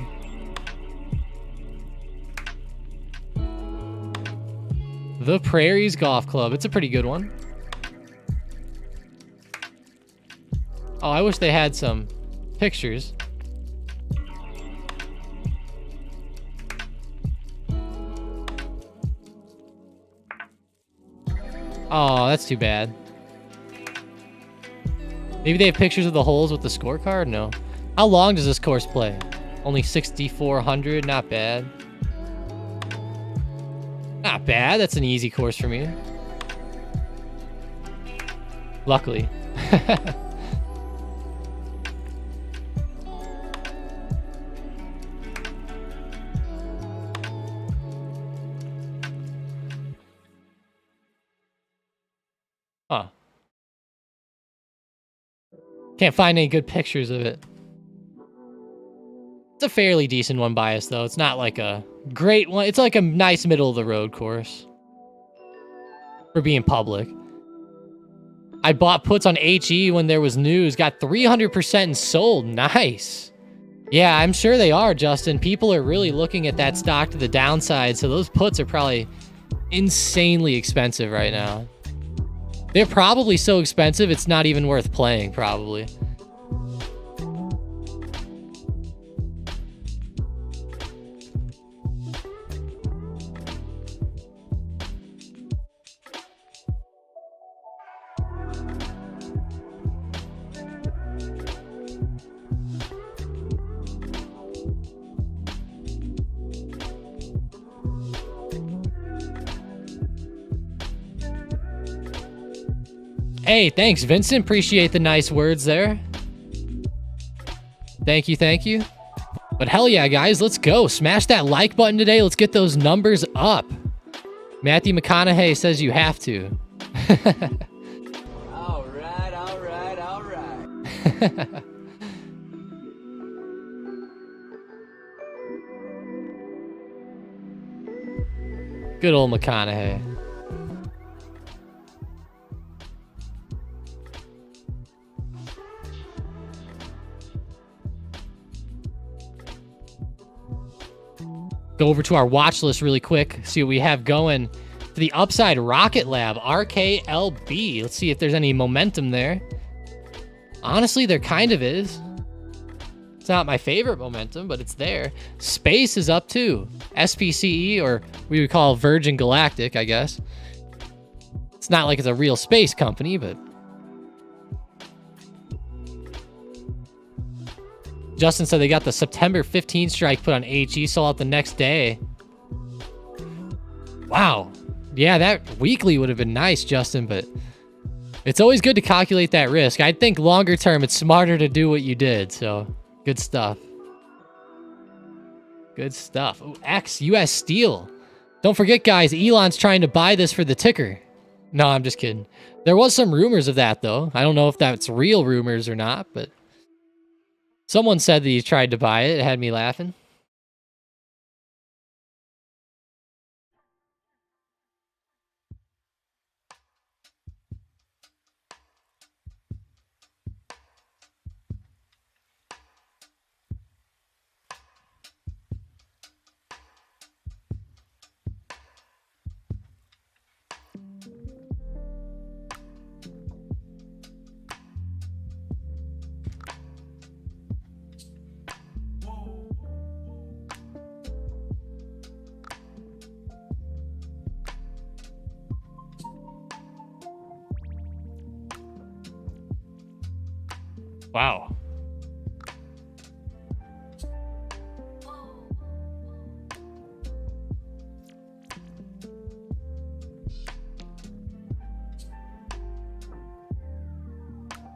The Prairies Golf Club. It's a pretty good one. Oh, I wish they had some pictures. Oh, that's too bad. Maybe they have pictures of the holes with the scorecard? No. How long does this course play? Only 6,400. Not bad. Not bad. That's an easy course for me. Luckily. Huh. Can't find any good pictures of it. It's a fairly decent one by us, though. It's not like a great one. It's like a nice middle-of-the-road course. For being public. I bought puts on HE when there was news. Got 300% and sold. Nice. Yeah, I'm sure they are, Justin. People are really looking at that stock to the downside, so those puts are probably insanely expensive right now. They're probably so expensive, it's not even worth playing, probably. Hey, thanks, Vincent. Appreciate the nice words there. Thank you, thank you. But hell yeah, guys, let's go. Smash that like button today. Let's get those numbers up. Matthew McConaughey says you have to. All right. Good old McConaughey. Go over to our watch list really quick, see what we have going. To the upside, Rocket Lab, RKLB. Let's see if there's any momentum there. Honestly, there kind of is. It's not my favorite momentum, but it's there. Space is up too. SPCE, or we would call Virgin Galactic, I guess. It's not like it's a real space company, but... Justin said they got the September 15 strike put on HE, sold out the next day. Wow. Yeah, that weekly would have been nice, Justin, but it's always good to calculate that risk. I think longer term, it's smarter to do what you did, so good stuff. Good stuff. Ooh, X, US Steel. Don't forget, guys, Elon's trying to buy this for the ticker. No, I'm just kidding. There was some rumors of that, though. I don't know if that's real rumors or not, but... Someone said that he tried to buy it. It had me laughing. Wow.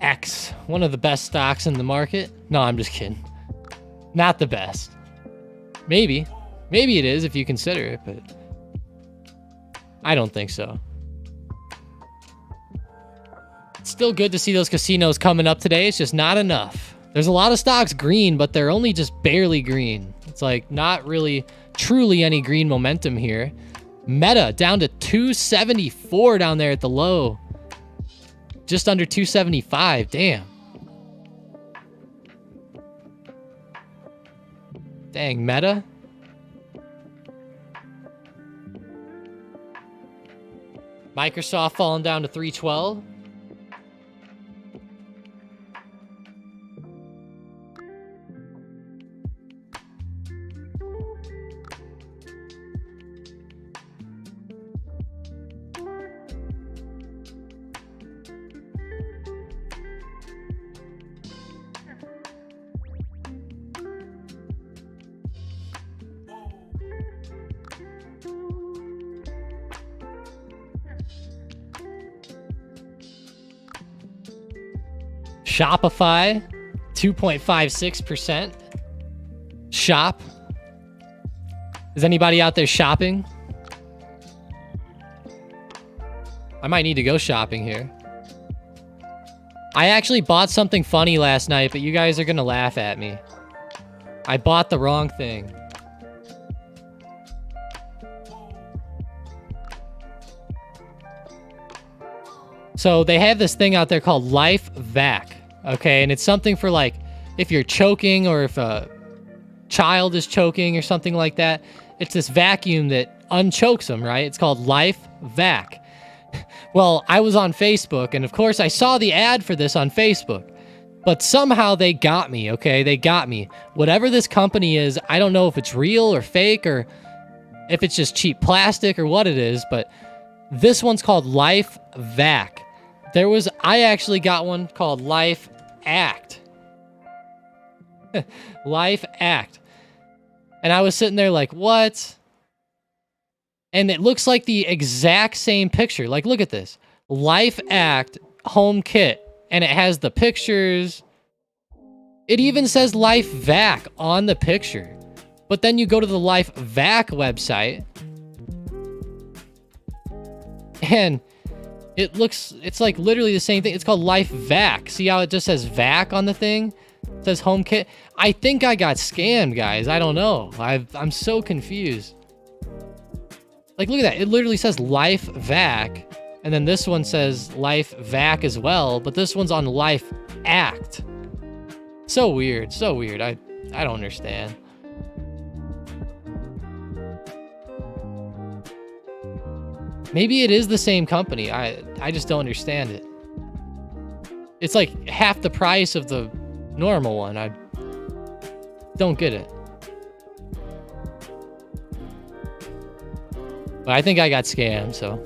X, one of the best stocks in the market. No, I'm just kidding. Not the best. Maybe. Maybe it is if you consider it, but I don't think so. It's still good to see those casinos coming up today. It's just not enough. There's a lot of stocks green, but they're only just barely green. It's like not really truly any green momentum here. Meta down to 274 down there at the low. Just under 275. Damn. Dang, Meta. Microsoft falling down to 312. Shopify, 2.56%. Shop. Is anybody out there shopping? I might need to go shopping here. I actually bought something funny last night, but you guys are gonna laugh at me. I bought the wrong thing. So they have this thing out there called Life Vac. Okay, and it's something for like if you're choking or if a child is choking or something like that. It's this vacuum that unchokes them, right? It's called Life Vac. Well, I was on Facebook, and of course I saw the ad for this on Facebook. But somehow they got me, okay? They got me. Whatever this company is, I don't know if it's real or fake or if it's just cheap plastic or what it is, but this one's called Life Vac. I actually got one called Life Act. Life Act. And I was sitting there like, what? And it looks like the exact same picture. Like, look at this. Life Act home kit, and it has the pictures. It even says Life Vac on the picture. But then you go to the Life Vac website, and it's like literally the same thing. It's called Life Vac. See how it just says Vac on the thing? It says home kit. I think I got scammed, guys. I don't know. I'm so confused. Like, look at that. It literally says Life Vac, and then this one says Life Vac as well, but this one's on Life Act. So weird. So weird. I don't understand. Maybe it is the same company. I just don't understand it. It's like half the price of the normal one. I don't get it. But I think I got scammed, so.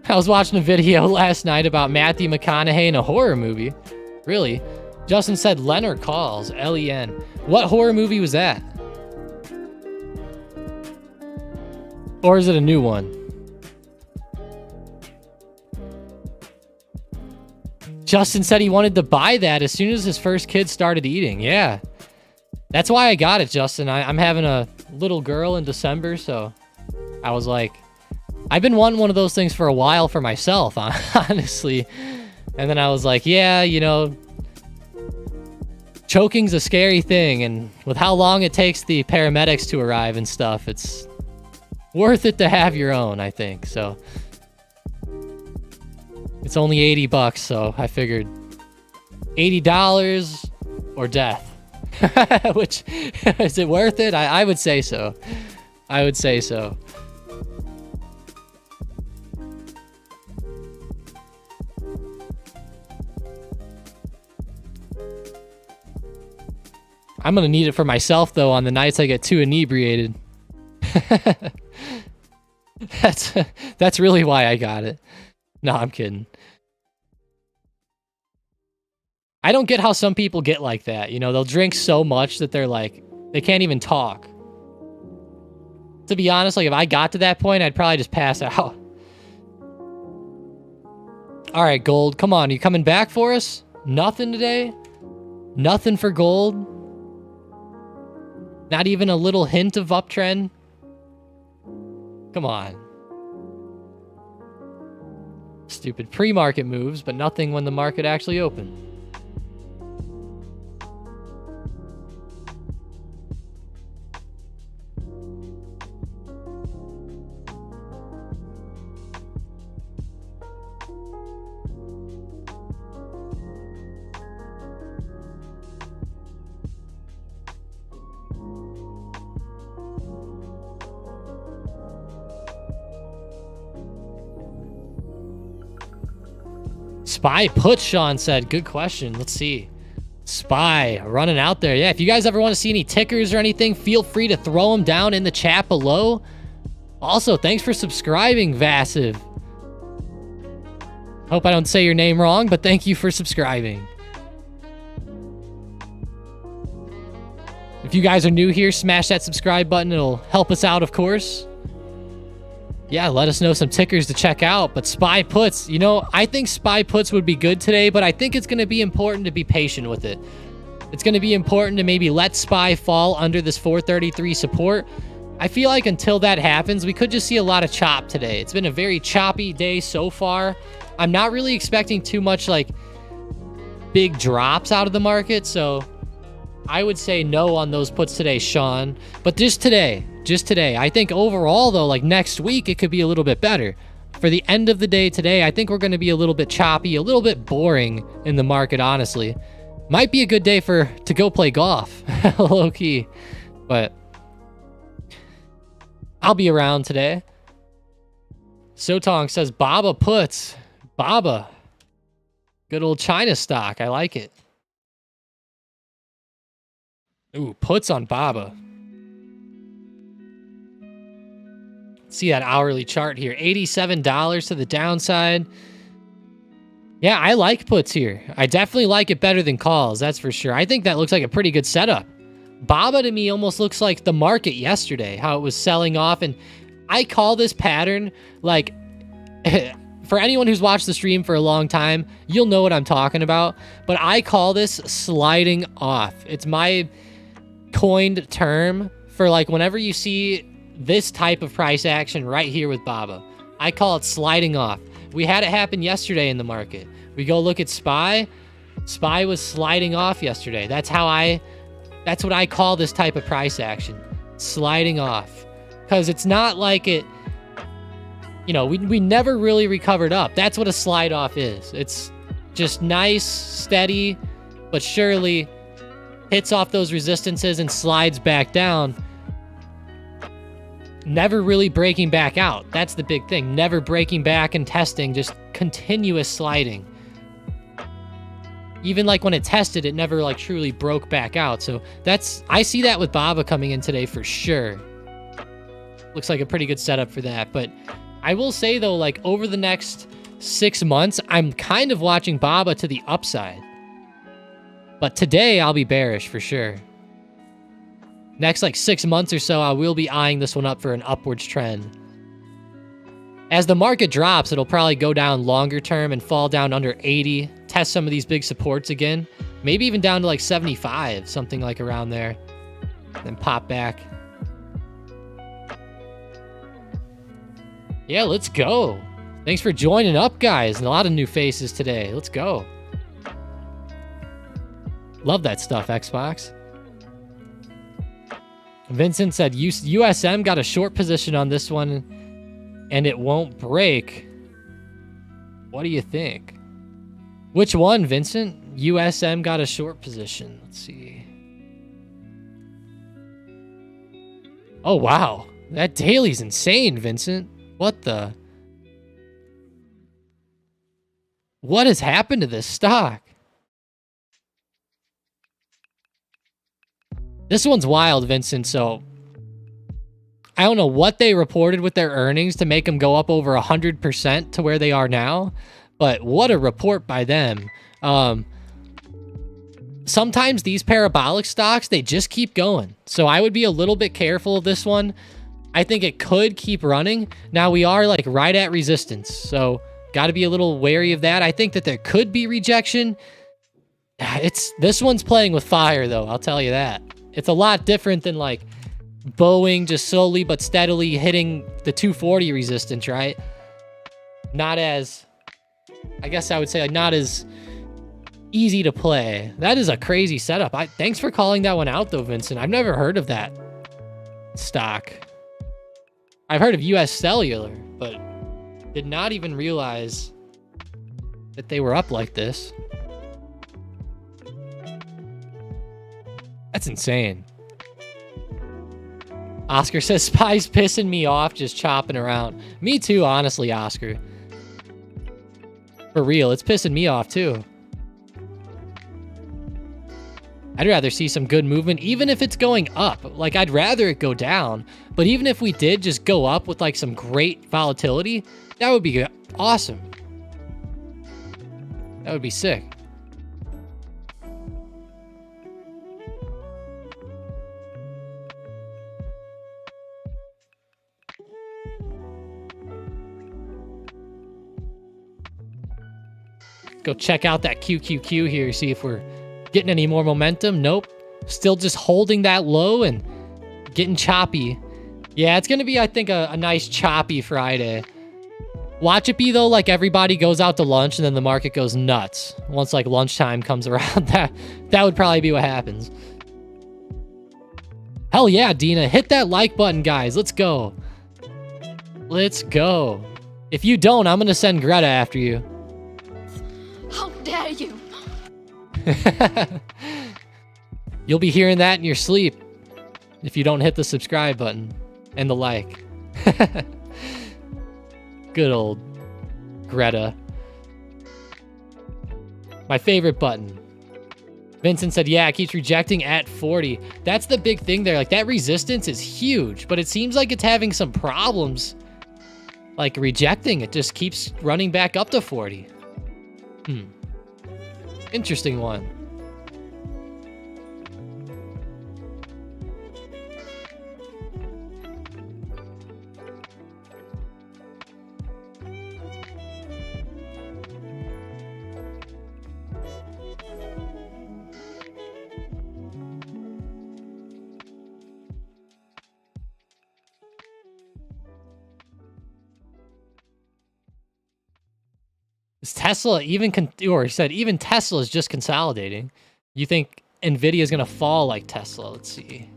I was watching a video last night about Matthew McConaughey in a horror movie. Really? Justin said Leonard Calls, L-E-N. What horror movie was that? Or is it a new one? Justin said he wanted to buy that as soon as his first kid started eating. Yeah. That's why I got it, Justin. I'm having a little girl in December, so I was like, I've been wanting one of those things for a while for myself, honestly. And then I was like, yeah, you know, choking's a scary thing, and with how long it takes the paramedics to arrive and stuff, it's worth it to have your own, I think. So it's only $80, so I figured $80 or death. Which, is it worth it? I would say so. I would say so. I'm gonna need it for myself, though, on the nights I get too inebriated. That's really why I got it. No, I'm kidding. I don't get how some people get like that. You know, they'll drink so much that they're like, they can't even talk. To be honest, like if I got to that point, I'd probably just pass out. All right, Gold, come on. You coming back for us? Nothing today? Nothing for Gold? Not even a little hint of uptrend? Come on. Stupid pre-market moves, but nothing when the market actually opened. Spy put, Sean said. Good question. Let's see. Spy running out there. Yeah, if you guys ever want to see any tickers or anything, feel free to throw them down in the chat below. Also, thanks for subscribing, Vassive. Hope I don't say your name wrong, but thank you for subscribing. If you guys are new here, smash that subscribe button. It'll help us out, of course. Yeah, let us know some tickers to check out. But SPY puts, you know, I think SPY puts would be good today, but I think it's going to be important to be patient with it. It's going to be important to maybe let SPY fall under this 433 support. I feel like until that happens, we could just see a lot of chop today. It's been a very choppy day so far. I'm not really expecting too much like big drops out of the market, so I would say no on those puts today, Sean. But just today. I think overall, though, like next week, it could be a little bit better. For the end of the day today, I think we're going to be a little bit choppy, a little bit boring in the market, honestly. Might be a good day to go play golf, low key. But I'll be around today. Sotong says, Baba puts. Baba. Good old China stock. I like it. Ooh, puts on Baba. See that hourly chart here. $87 to the downside. Yeah, I like puts here. I definitely like it better than calls, that's for sure. I think that looks like a pretty good setup. Baba to me almost looks like the market yesterday, how it was selling off. And I call this pattern like for anyone who's watched the stream for a long time, you'll know what I'm talking about. But I call this sliding off. It's my coined term for like whenever you see this type of price action right here with BABA. I call it sliding off. We had it happen yesterday in the market. We go look at SPY. SPY was sliding off yesterday. That's what I call this type of price action. Sliding off. Because it's not like it, you know, we never really recovered up. That's what a slide off is. It's just nice, steady, but surely hits off those resistances and slides back down. Never really breaking back out. That's the big thing. Never breaking back and testing, just continuous sliding. Even like when it tested, it never like truly broke back out. So I see that with BABA coming in today for sure. Looks like a pretty good setup for that. But I will say though, like over the next 6 months, I'm kind of watching BABA to the upside. But today I'll be bearish for sure. Next like 6 months or so, I will be eyeing this one up for an upwards trend. As the market drops, it'll probably go down longer term and fall down under 80, test some of these big supports again, maybe even down to like 75, something like around there, then pop back. Yeah, let's go. Thanks for joining up, guys. And a lot of new faces today. Let's go. Love that stuff, Xbox. Vincent said USM got a short position on this one and it won't break. What do you think? Which one, Vincent? USM got a short position. Let's see. Oh, wow. That daily's insane, Vincent. What the? What has happened to this stock? This one's wild, Vincent, so I don't know what they reported with their earnings to make them go up over 100% to where they are now, but what a report by them. Sometimes these parabolic stocks, they just keep going. So I would be a little bit careful of this one. I think it could keep running. Now we are like right at resistance, so got to be a little wary of that. I think that there could be rejection. This one's playing with fire though, I'll tell you that. It's a lot different than like Boeing just slowly but steadily hitting the 240 resistance, right? Not as, I guess I would say, like, not as easy to play. That is a crazy setup. Thanks for calling that one out though, Vincent. I've never heard of that stock. I've heard of US Cellular, but did not even realize that they were up like this. That's insane. Oscar says, SPY's pissing me off just chopping around. Me too, honestly, Oscar. For real, it's pissing me off too. I'd rather see some good movement, even if it's going up. Like, I'd rather it go down. But even if we did just go up with like some great volatility, that would be awesome. That would be sick. Go check out that QQQ here, see if we're getting any more momentum. Nope. Still just holding that low and getting choppy. Yeah, it's going to be, I think, a nice choppy Friday. Watch it be, though, like everybody goes out to lunch and then the market goes nuts. Once, like, lunchtime comes around, that would probably be what happens. Hell yeah, Dina. Hit that like button, guys. Let's go. Let's go. If you don't, I'm going to send Greta after you. How dare you? You'll be hearing that in your sleep if you don't hit the subscribe button and the like. Good old Greta. My favorite button. Vincent said, yeah, it keeps rejecting at 40. That's the big thing there. Like, that resistance is huge, but it seems like it's having some problems. Like, rejecting. It just keeps running back up to 40. Interesting one. Is Tesla even, or he said even Tesla is just consolidating. You think Nvidia is going to fall like Tesla? Let's see.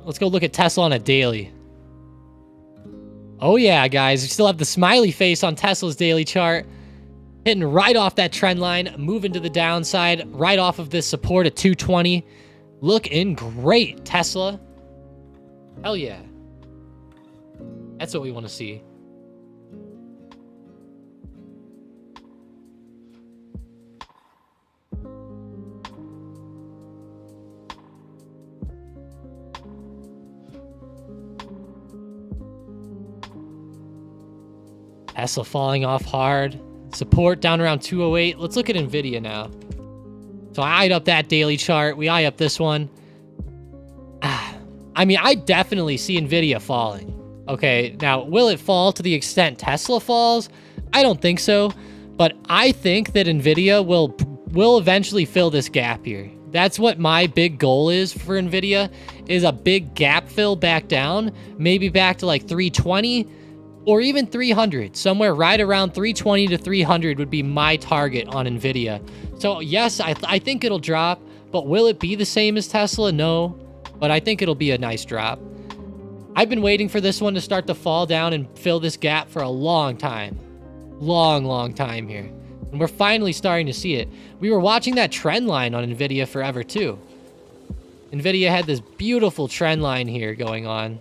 Let's go look at Tesla on a daily. Oh yeah, guys, we still have the smiley face on Tesla's daily chart. Hitting right off that trend line, moving to the downside, right off of this support at 220. Looking great, Tesla. Hell yeah. That's what we want to see. Tesla falling off hard. Support down around 208. Let's look at Nvidia now. So I eyed up that daily chart. We eye up this one. I mean, I definitely see Nvidia falling. Okay, now, will it fall to the extent Tesla falls? I don't think so. But I think that Nvidia will eventually fill this gap here. That's what my big goal is for Nvidia, is a big gap fill back down. Maybe back to like 320. Or even 300, somewhere right around 320 to 300 would be my target on Nvidia. So yes, I think it'll drop, but will it be the same as Tesla? No, but I think it'll be a nice drop. I've been waiting for this one to start to fall down and fill this gap for a long time. Long time here. And we're finally starting to see it. We were watching that trend line on Nvidia forever too. Nvidia had this beautiful trend line here going on.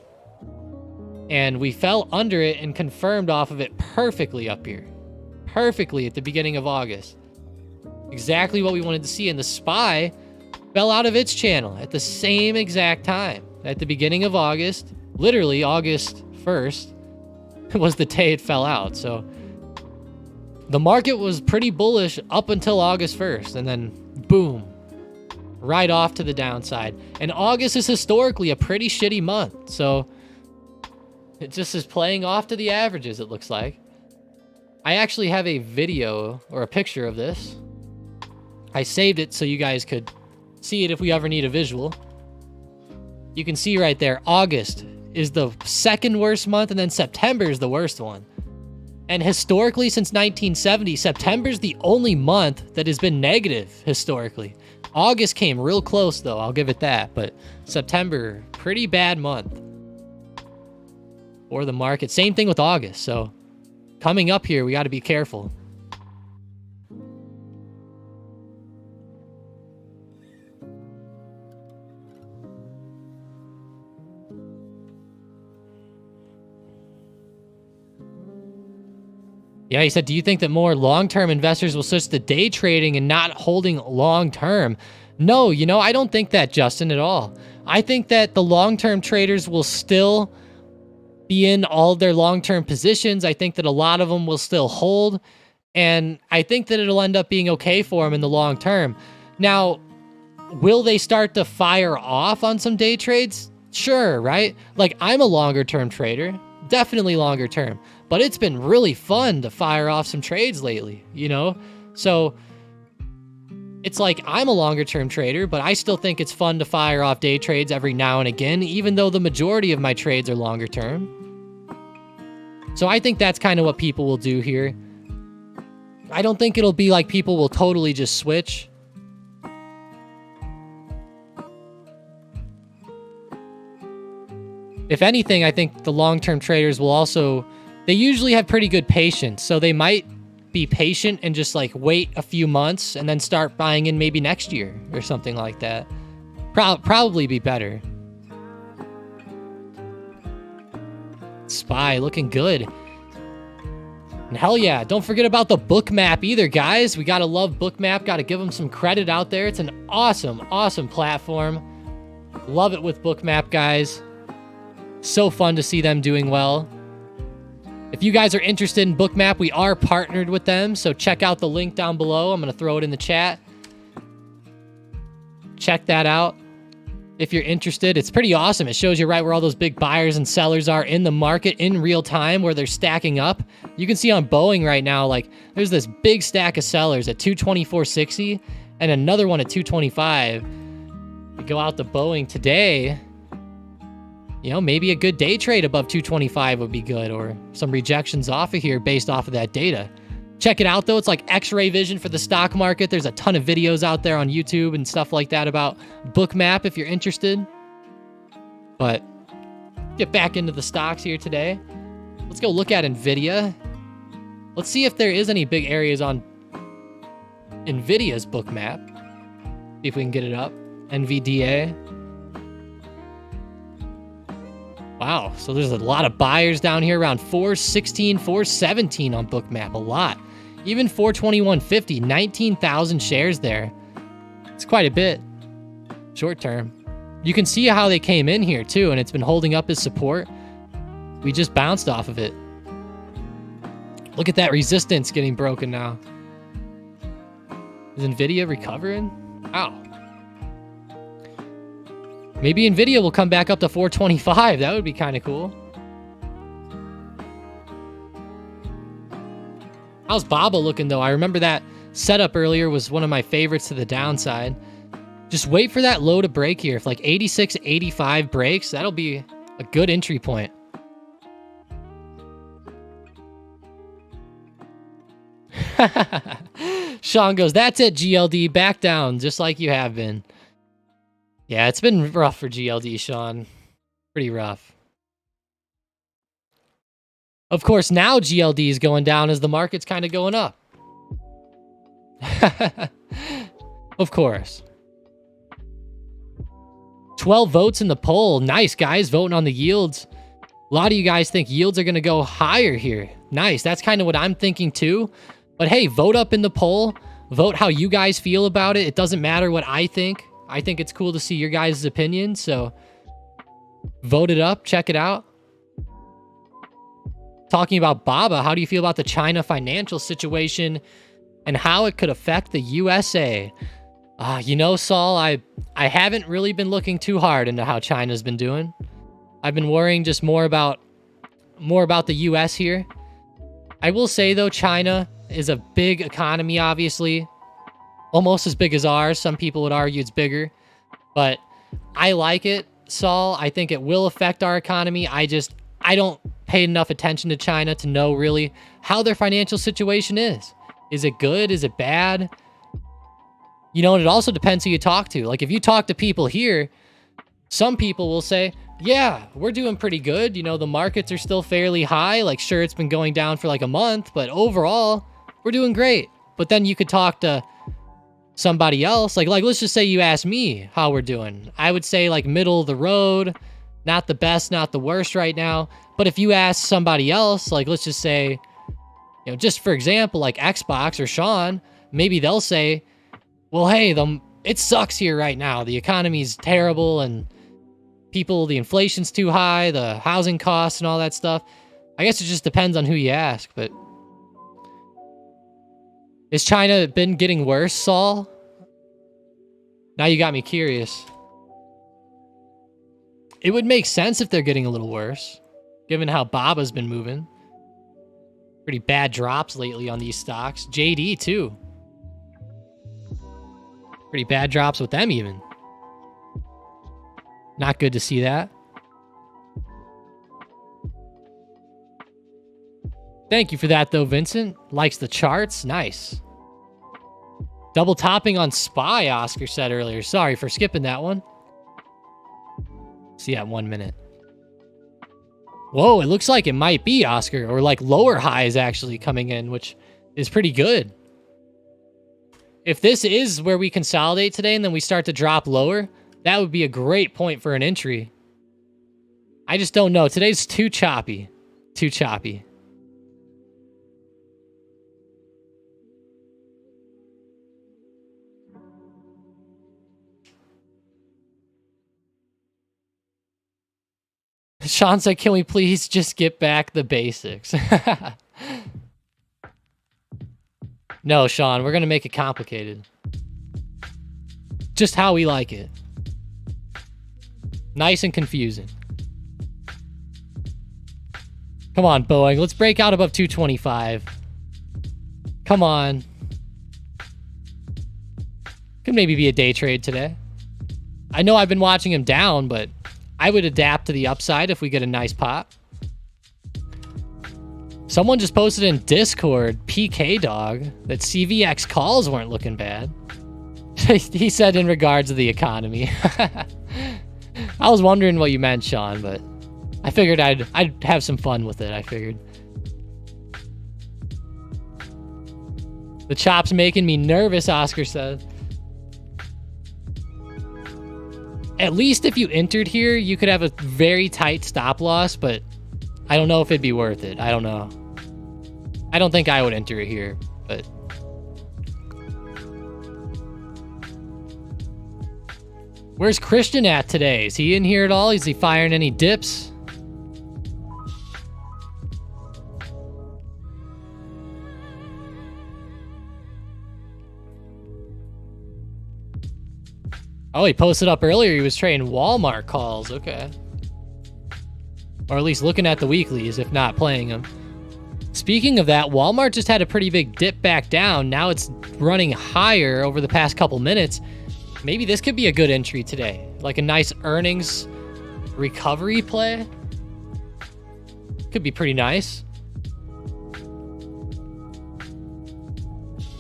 And we fell under it and confirmed off of it perfectly up here. Perfectly at the beginning of August. Exactly what we wanted to see. And the SPY fell out of its channel at the same exact time. At the beginning of August, literally August 1st, was the day it fell out. So the market was pretty bullish up until August 1st. And then boom, right off to the downside. And August is historically a pretty shitty month. So it just is playing off to the averages, it looks like. I actually have a video or a picture of this. I saved it so you guys could see it if we ever need a visual. You can see right there, August is the second worst month, and then September is the worst one. And historically, since 1970, September's the only month that has been negative historically. August came real close, though, I'll give it that. But September, pretty bad month for the market. Same thing with August. So coming up here, we got to be careful. Yeah, he said, do you think that more long-term investors will switch to day trading and not holding long-term? No, I don't think that, Justin, at all. I think that the long-term traders will still be in all of their long-term positions. I think that a lot of them will still hold, and I think that it'll end up being okay for them in the long term. Now, will they start to fire off on some day trades? Sure, right? Like, I'm a longer-term trader, definitely longer term, but it's been really fun to fire off some trades lately, So it's like I'm a longer-term trader, but I still think it's fun to fire off day trades every now and again, even though the majority of my trades are longer term. So I think that's kind of what people will do here. I don't think it'll be like people will totally just switch. If anything, I think the long-term traders will also, they usually have pretty good patience, so they might be patient and just like wait a few months and then start buying in maybe next year or something like that. Probably be better. SPY looking good. And hell yeah, don't forget about the Bookmap either, guys. We gotta love Bookmap, gotta give them some credit out there. It's an awesome platform. Love it with Bookmap, guys. So fun to see them doing well. If you guys are interested in Bookmap, we are partnered with them, so check out the link down below. I'm going to throw it in the chat. Check that out if you're interested. It's pretty awesome. It shows you right where all those big buyers and sellers are in the market in real time, where they're stacking up. You can see on Boeing right now, like, there's this big stack of sellers at 224.60 and another one at 225. We go out to Boeing today. You know, maybe a good day trade above 225 would be good, or some rejections off of here based off of that data. Check it out, though. It's like X-ray vision for the stock market. There's a ton of videos out there on YouTube and stuff like that about Bookmap if you're interested. But get back into the stocks here today. Let's go look at NVIDIA. Let's see if there is any big areas on NVIDIA's Bookmap. See if we can get it up. NVDA. Wow, so there's a lot of buyers down here around 416, 417 on Bookmap. A lot. Even 421.50, 19,000 shares there. It's quite a bit. Short term. You can see how they came in here too, and it's been holding up as support. We just bounced off of it. Look at that resistance getting broken now. Is NVIDIA recovering? Wow. Maybe NVIDIA will come back up to 425. That would be kind of cool. How's Baba looking, though? I remember that setup earlier was one of my favorites to the downside. Just wait for that low to break here. If like 86, 85 breaks, that'll be a good entry point. Sean goes, that's it, GLD. Back down, just like you have been. Yeah, it's been rough for GLD, Sean. Pretty rough. Of course, now GLD is going down as the market's kind of going up. Of course. 12 votes in the poll. Nice, guys, voting on the yields. A lot of you guys think yields are going to go higher here. Nice. That's kind of what I'm thinking too. But hey, vote up in the poll. Vote how you guys feel about it. It doesn't matter what I think. I think it's cool to see your guys' opinions, so vote it up. Check it out. Talking about Baba, how do you feel about the China financial situation and how it could affect the USA? You know, Saul, I haven't really been looking too hard into how China's been doing. I've been worrying just more about the US here. I will say, though, China is a big economy, obviously. Almost as big as ours. Some people would argue it's bigger. But I like it, Saul. I think it will affect our economy. I don't pay enough attention to China to know really how their financial situation is. Is it good? Is it bad? You know, and it also depends who you talk to. Like, if you talk to people here, some people will say, yeah, we're doing pretty good. You know, the markets are still fairly high. Like, sure, it's been going down for like a month, but overall, we're doing great. But then you could talk to somebody else, like let's just say you ask me how we're doing. I would say like middle of the road, not the best, not the worst right now. But if you ask somebody else, like let's just say, you know, just for example, like Xbox or Sean, maybe they'll say, well, hey, it sucks here right now. The economy's terrible and the inflation's too high, the housing costs and all that stuff. I guess it just depends on who you ask, but has China been getting worse, Saul? Now you got me curious. It would make sense if they're getting a little worse, given how Baba's been moving. Pretty bad drops lately on these stocks. JD, too. Pretty bad drops with them, even. Not good to see that. Thank you for that, though, Vincent. Likes the charts. Nice. Double topping on SPY, Oscar said earlier. Sorry for skipping that one. See that 1 minute. Whoa, it looks like it might be, Oscar. Or like lower highs actually coming in, which is pretty good. If this is where we consolidate today and then we start to drop lower, that would be a great point for an entry. I just don't know. Today's too choppy. Too choppy. Sean said, can we please just get back the basics? No, Sean, we're going to make it complicated. Just how we like it. Nice and confusing. Come on, Boeing. Let's break out above 225. Come on. Could maybe be a day trade today. I know I've been watching him down, but I would adapt to the upside if we get a nice pop. Someone just posted in Discord, PK Dog, that CVX calls weren't looking bad. He said in regards to the economy. I was wondering what you meant, Sean, but I figured I'd have some fun with it, I figured. The chop's making me nervous, Oscar said. At least if you entered here, you could have a very tight stop loss, but I don't know if it'd be worth it. I don't know. I don't think I would enter it here, but... Where's Christian at today? Is he in here at all? Is he firing any dips? Oh, he posted up earlier he was trading Walmart calls. Okay. Or at least looking at the weeklies, if not playing them. Speaking of that, Walmart just had a pretty big dip back down. Now it's running higher over the past couple minutes. Maybe this could be a good entry today. Like a nice earnings recovery play. Could be pretty nice.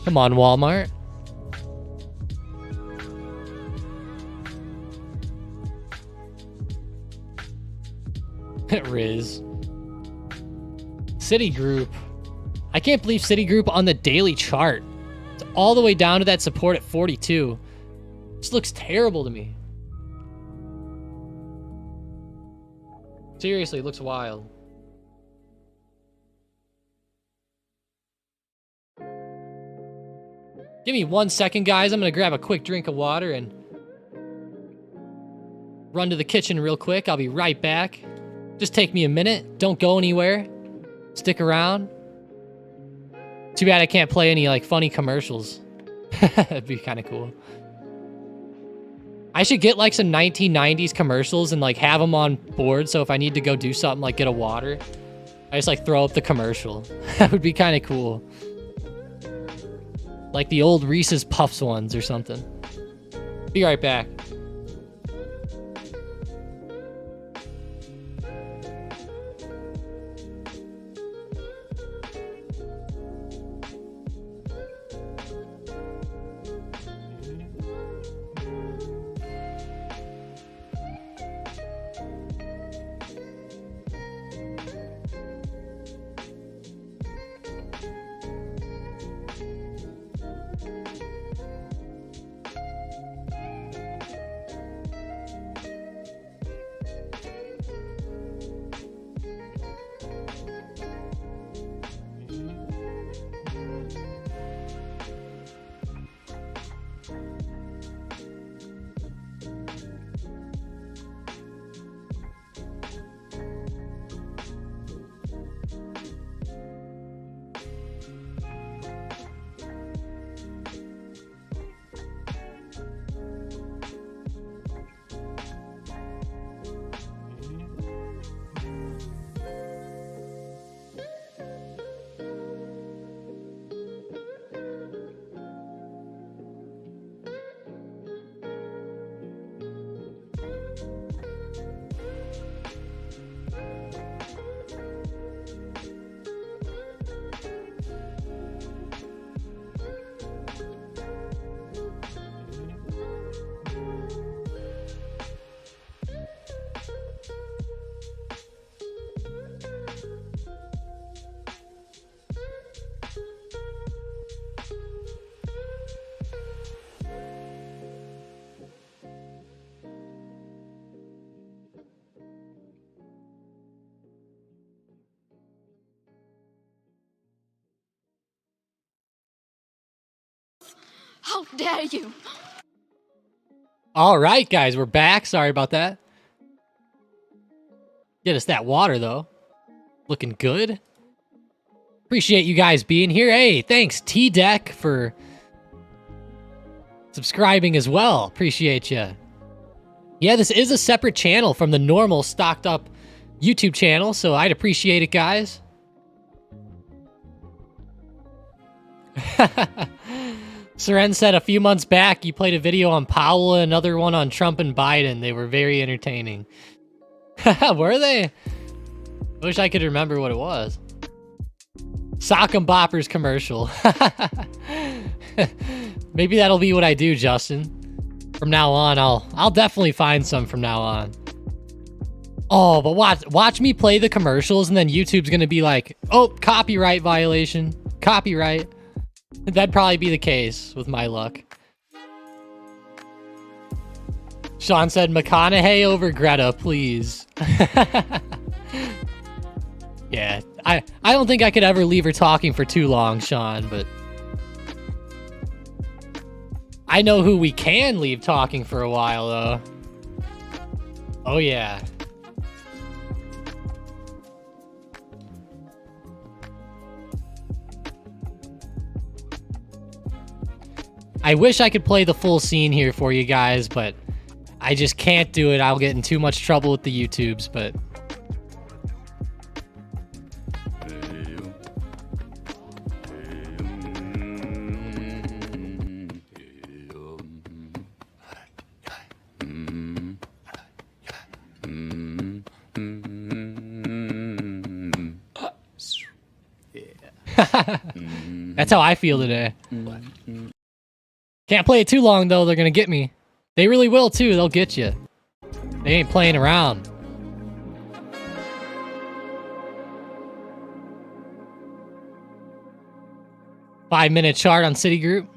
Come on, Walmart. Riz. Citigroup. I can't believe Citigroup on the daily chart. It's all the way down to that support at 42. This looks terrible to me. Seriously, it looks wild. Give me 1 second, guys. I'm going to grab a quick drink of water and run to the kitchen real quick. I'll be right back. Just take me a minute. Don't go anywhere. Stick around. Too bad I can't play any, like, funny commercials. That'd be kind of cool. I should get, like, some 1990s commercials and, like, have them on board, so if I need to go do something, like, get a water, I just, like, throw up the commercial. That would be kind of cool. Like the old Reese's Puffs ones or something. Be right back. How dare you? All right, guys, we're back. Sorry about that. Get us that water, though. Looking good. Appreciate you guys being here. Hey, thanks, T-Deck, for subscribing as well. Appreciate you. Yeah, this is a separate channel from the normal Stocked Up YouTube channel, so I'd appreciate it, guys. Seren said a few months back you played a video on Powell and another one on Trump and Biden. They were very entertaining. Were they? I wish I could remember what it was. Sock 'em Boppers commercial. Maybe that'll be what I do, Justin. From now on, I'll definitely find some from now on. Oh, but watch me play the commercials, and then YouTube's gonna be like, oh, copyright violation. Copyright. That'd probably be the case with my luck. Sean said, McConaughey over Greta, please. Yeah, I don't think I could ever leave her talking for too long, Sean, but I know who we can leave talking for a while, though. Oh, yeah. I wish I could play the full scene here for you guys, but I just can't do it. I'll get in too much trouble with the YouTubes, but... That's how I feel today. Can't play it too long, though. They're gonna get me. They really will, too. They'll get you. They ain't playing around. Five-minute chart on Citigroup.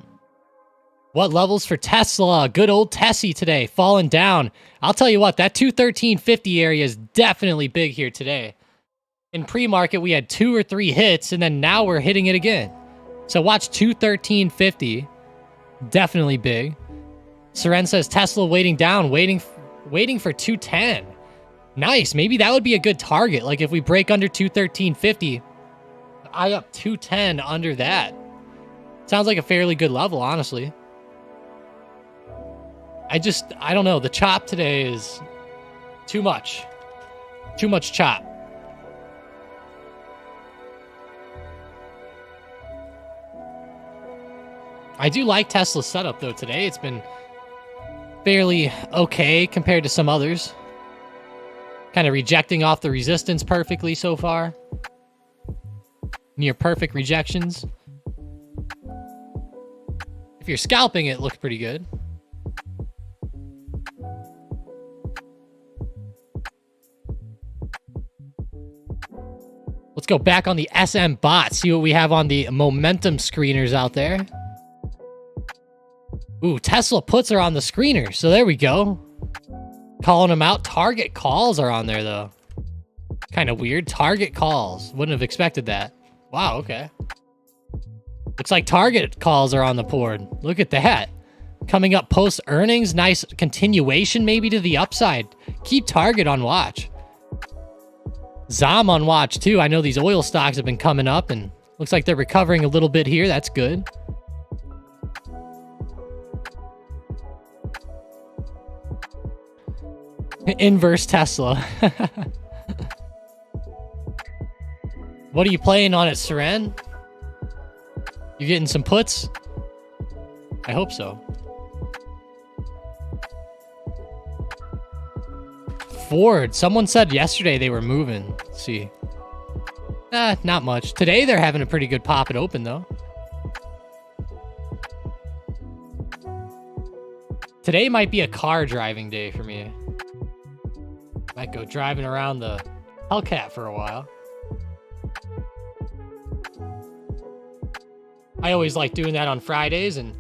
What levels for Tesla? Good old Tessie today. Falling down. I'll tell you what, that 213.50 area is definitely big here today. In pre-market, we had 2 or 3 hits, and then now we're hitting it again. So watch 213.50. Definitely big. Seren says Tesla waiting down, waiting for 210. Nice. Maybe that would be a good target. Like if we break under 213.50, I up 210 under that. Sounds like a fairly good level, honestly. I don't know. The chop today is too much. Too much chop. I do like Tesla's setup, though, today. It's been fairly okay compared to some others. Kind of rejecting off the resistance perfectly so far. Near perfect rejections. If you're scalping, it looks pretty good. Let's go back on the SM bot, see what we have on the momentum screeners out there. Ooh, Tesla puts are on the screener, so there we go. Calling them out. Target calls are on there, though. Kind of weird. Target calls. Wouldn't have expected that. Wow, okay. Looks like target calls are on the board. Look at that. Coming up post earnings. Nice continuation maybe to the upside. Keep target on watch. ZOM on watch, too. I know these oil stocks have been coming up, and looks like they're recovering a little bit here. That's good. Inverse Tesla. What are you playing on it, Seren? You getting some puts? I hope so. Ford. Someone said yesterday they were moving. Let's see. Not much. Today they're having a pretty good pop at open, though. Today might be a car driving day for me. Might go driving around the Hellcat for a while. I always like doing that on Fridays, and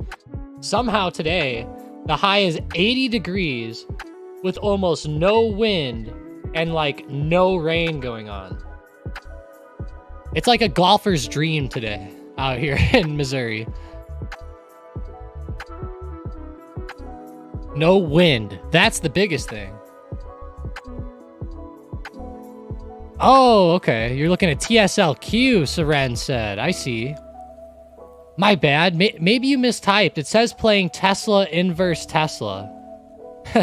somehow today, the high is 80 degrees with almost no wind and like no rain going on. It's like a golfer's dream today out here in Missouri. No wind. That's the biggest thing. Oh, okay. You're looking at TSLQ, Seren said. I see. My bad. Maybe you mistyped. It says playing Tesla inverse Tesla.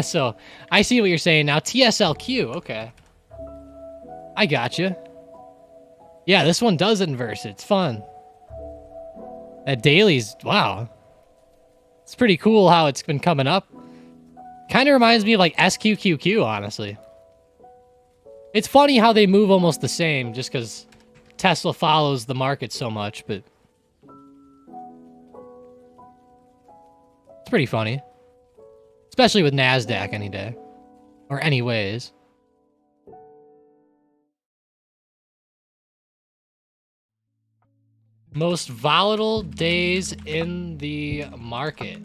So, I see what you're saying now. TSLQ. Okay. I gotcha. Yeah, this one does inverse it. It's fun. That daily's... Wow. It's pretty cool how it's been coming up. Kind of reminds me of like SQQQ, honestly. It's funny how they move almost the same just because Tesla follows the market so much, but it's pretty funny. Especially with NASDAQ any day. Or anyways. Most volatile days in the market.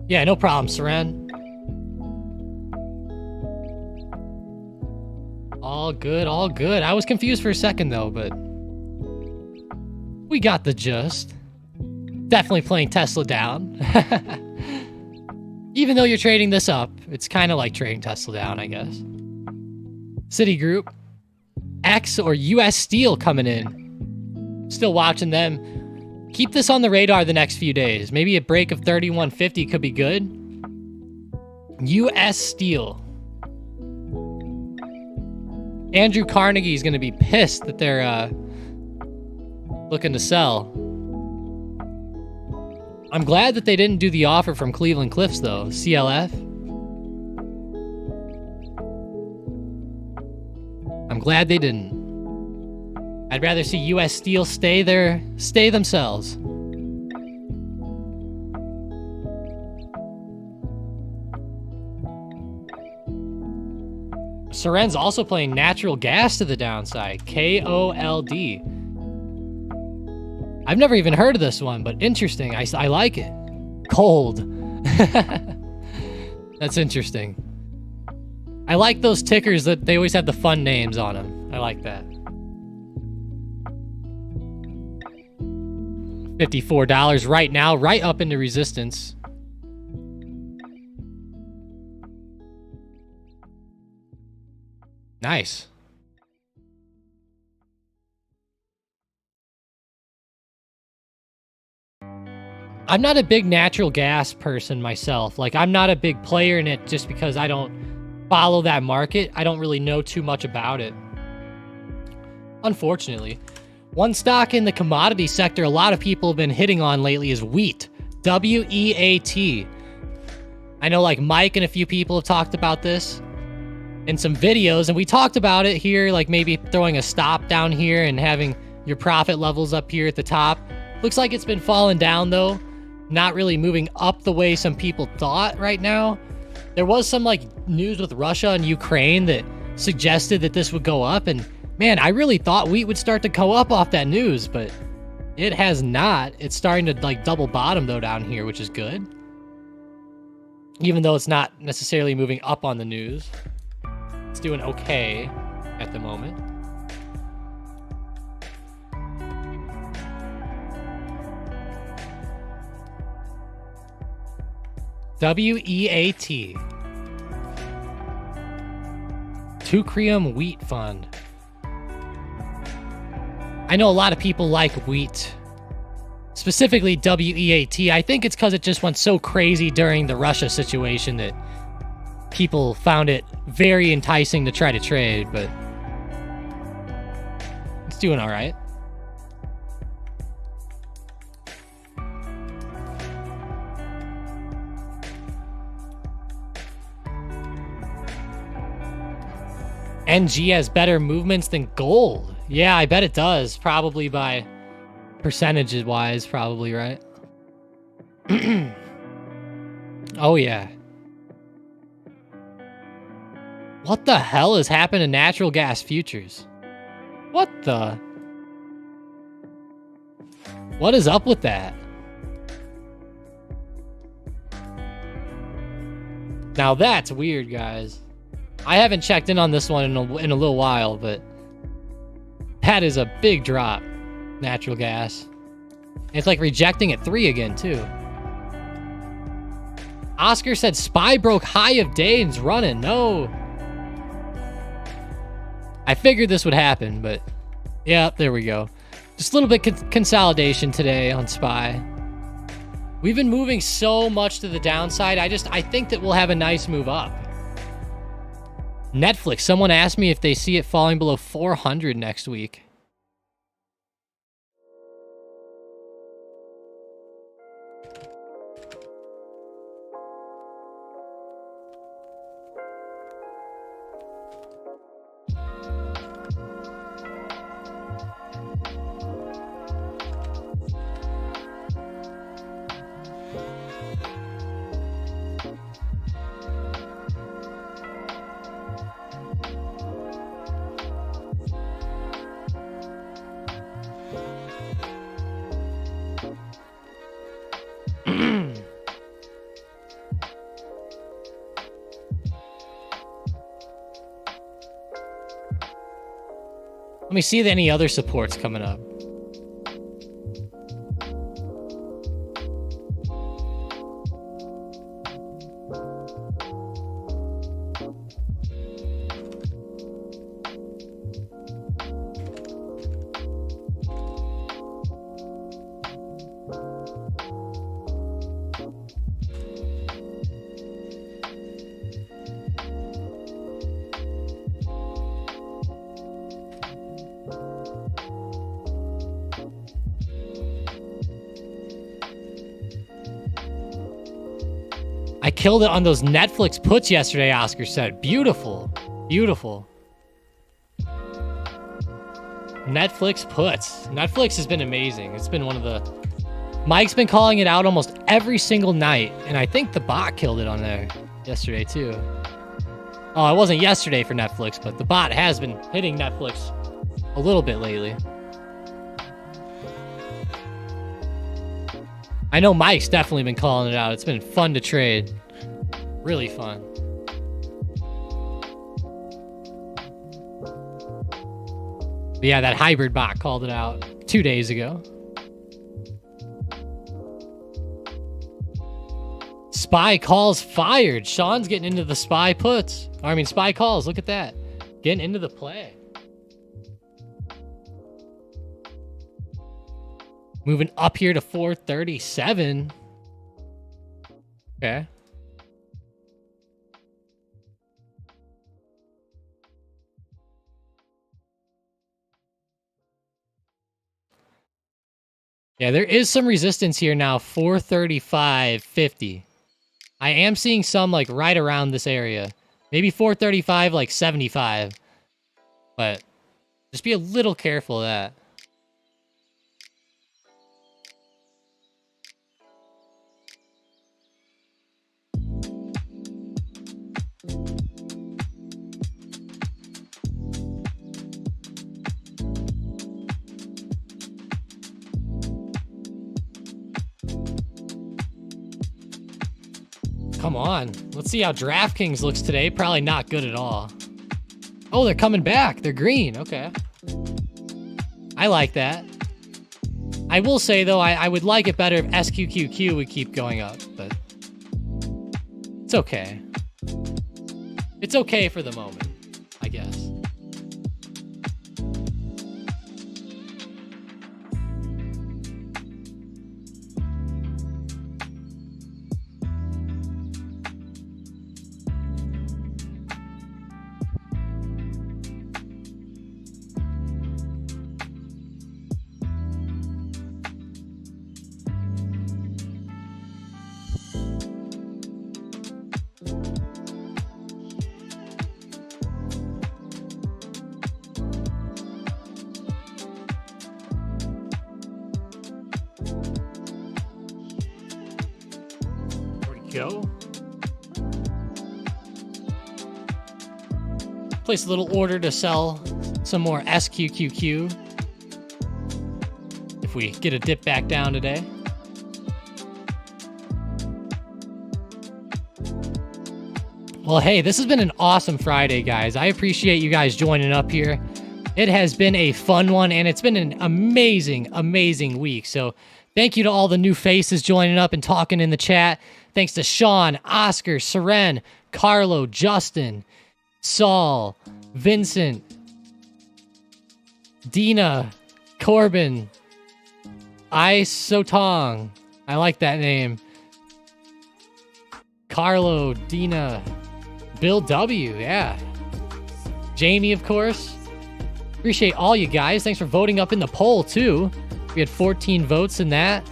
Yeah, no problem, Seren. All good, all good. I was confused for a second, though, but we got the gist. Definitely playing Tesla down. Even though you're trading this up, it's kind of like trading Tesla down, I guess. Citigroup, X or US Steel coming in. Still watching them. Keep this on the radar the next few days. Maybe a break of 3150 could be good. US Steel. Andrew Carnegie is going to be pissed that they're looking to sell. I'm glad that they didn't do the offer from Cleveland Cliffs, though. CLF. I'm glad they didn't. I'd rather see US Steel stay themselves. Seren's also playing natural gas to the downside. KOLD. I've never even heard of this one, but interesting. I like it. Cold. That's interesting. I like those tickers that they always have the fun names on them. I like that. $54 right now, right up into resistance. Nice. I'm not a big natural gas person myself. Like, I'm not a big player in it just because I don't follow that market. I don't really know too much about it. Unfortunately. One stock in the commodity sector a lot of people have been hitting on lately is wheat. W-E-A-T. I know like Mike and a few people have talked about this in some videos, and we talked about it here, like maybe throwing a stop down here and having your profit levels up here at the top. Looks like it's been falling down though. Not really moving up the way some people thought right now. There was some like news with Russia and Ukraine that suggested that this would go up, and man, I really thought wheat would start to go up off that news, but it has not. It's starting to like double bottom though down here, which is good. Even though it's not necessarily moving up on the news. It's doing okay at the moment. W-E-A-T. Tucrium Wheat Fund. I know a lot of people like wheat, specifically W-E-A-T. I think it's because it just went so crazy during the Russia situation that people found it very enticing to try to trade, but it's doing all right. NG has better movements than gold. Yeah, I bet it does. Probably by percentages wise, probably, right? Oh, yeah. What the hell has happened to natural gas futures? What the? What is up with that? Now that's weird, guys. I haven't checked in on this one in a little while, but that is a big drop. Natural gas. And it's like rejecting at 3 again, too. Oscar said SPY broke high of day and's running. No. I figured this would happen, but yeah, there we go. Just a little bit consolidation today on SPY. We've been moving so much to the downside. I think that we'll have a nice move up. Netflix, someone asked me if they see it falling below 400 next week. Let me see if any other supports coming up. I killed it on those Netflix puts yesterday, Oscar said. Beautiful. Beautiful. Netflix puts. Netflix has been amazing. It's been one of the... Mike's been calling it out almost every single night, and I think the bot killed it on there yesterday, too. Oh, it wasn't yesterday for Netflix, but the bot has been hitting Netflix a little bit lately. I know Mike's definitely been calling it out. It's been fun to trade. Really fun. But yeah, that hybrid bot called it out 2 days ago. SPY calls fired. Sean's getting into the SPY puts. I mean, SPY calls. Look at that. Getting into the play. Moving up here to 437. Okay. Yeah, there is some resistance here now. 435.50. I am seeing some like right around this area. Maybe 435, like 75. But just be a little careful of that. Come on. Let's see how DraftKings looks today. Probably not good at all. Oh, they're coming back. They're green. Okay. I like that. I will say, though, I would like it better if SQQQ would keep going up, but it's okay. It's okay for the moment, I guess. Go. Place a little order to sell some more SQQQ if we get a dip back down today. Well, hey, this has been an awesome Friday, guys. I appreciate you guys joining up here. It has been a fun one, and it's been an amazing, amazing week. So thank you to all the new faces joining up and talking in the chat. Thanks to Sean, Oscar, Seren, Carlo, Justin, Saul, Vincent, Dina, Corbin, Isotong. I like that name. Carlo, Dina, Bill W. Yeah. Jamie, of course. Appreciate all you guys. Thanks for voting up in the poll, too. We had 14 votes in that.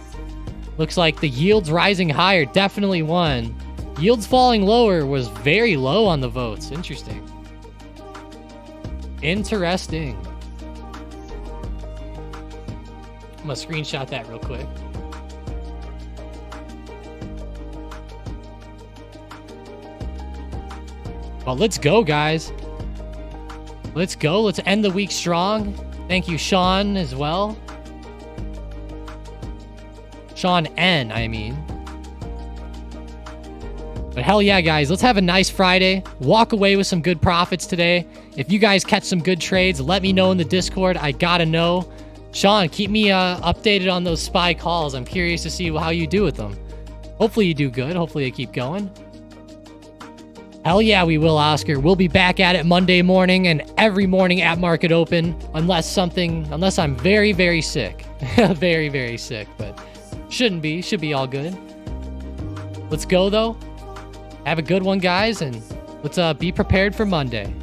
Looks like the yields rising higher definitely won. Yields falling lower was very low on the votes. Interesting. Interesting. I'm going to screenshot that real quick. Well, let's go, guys. Let's go. Let's end the week strong. Thank you, Sean, as well. Sean N, I mean. But hell yeah, guys. Let's have a nice Friday. Walk away with some good profits today. If you guys catch some good trades, let me know in the Discord. I gotta know. Sean, keep me updated on those SPY calls. I'm curious to see how you do with them. Hopefully you do good. Hopefully they keep going. Hell yeah, we will, Oscar. We'll be back at it Monday morning and every morning at market open, unless I'm very, very sick. Very, very sick, but shouldn't be. Should be all good. Let's go, though. Have a good one, guys, and let's be prepared for Monday.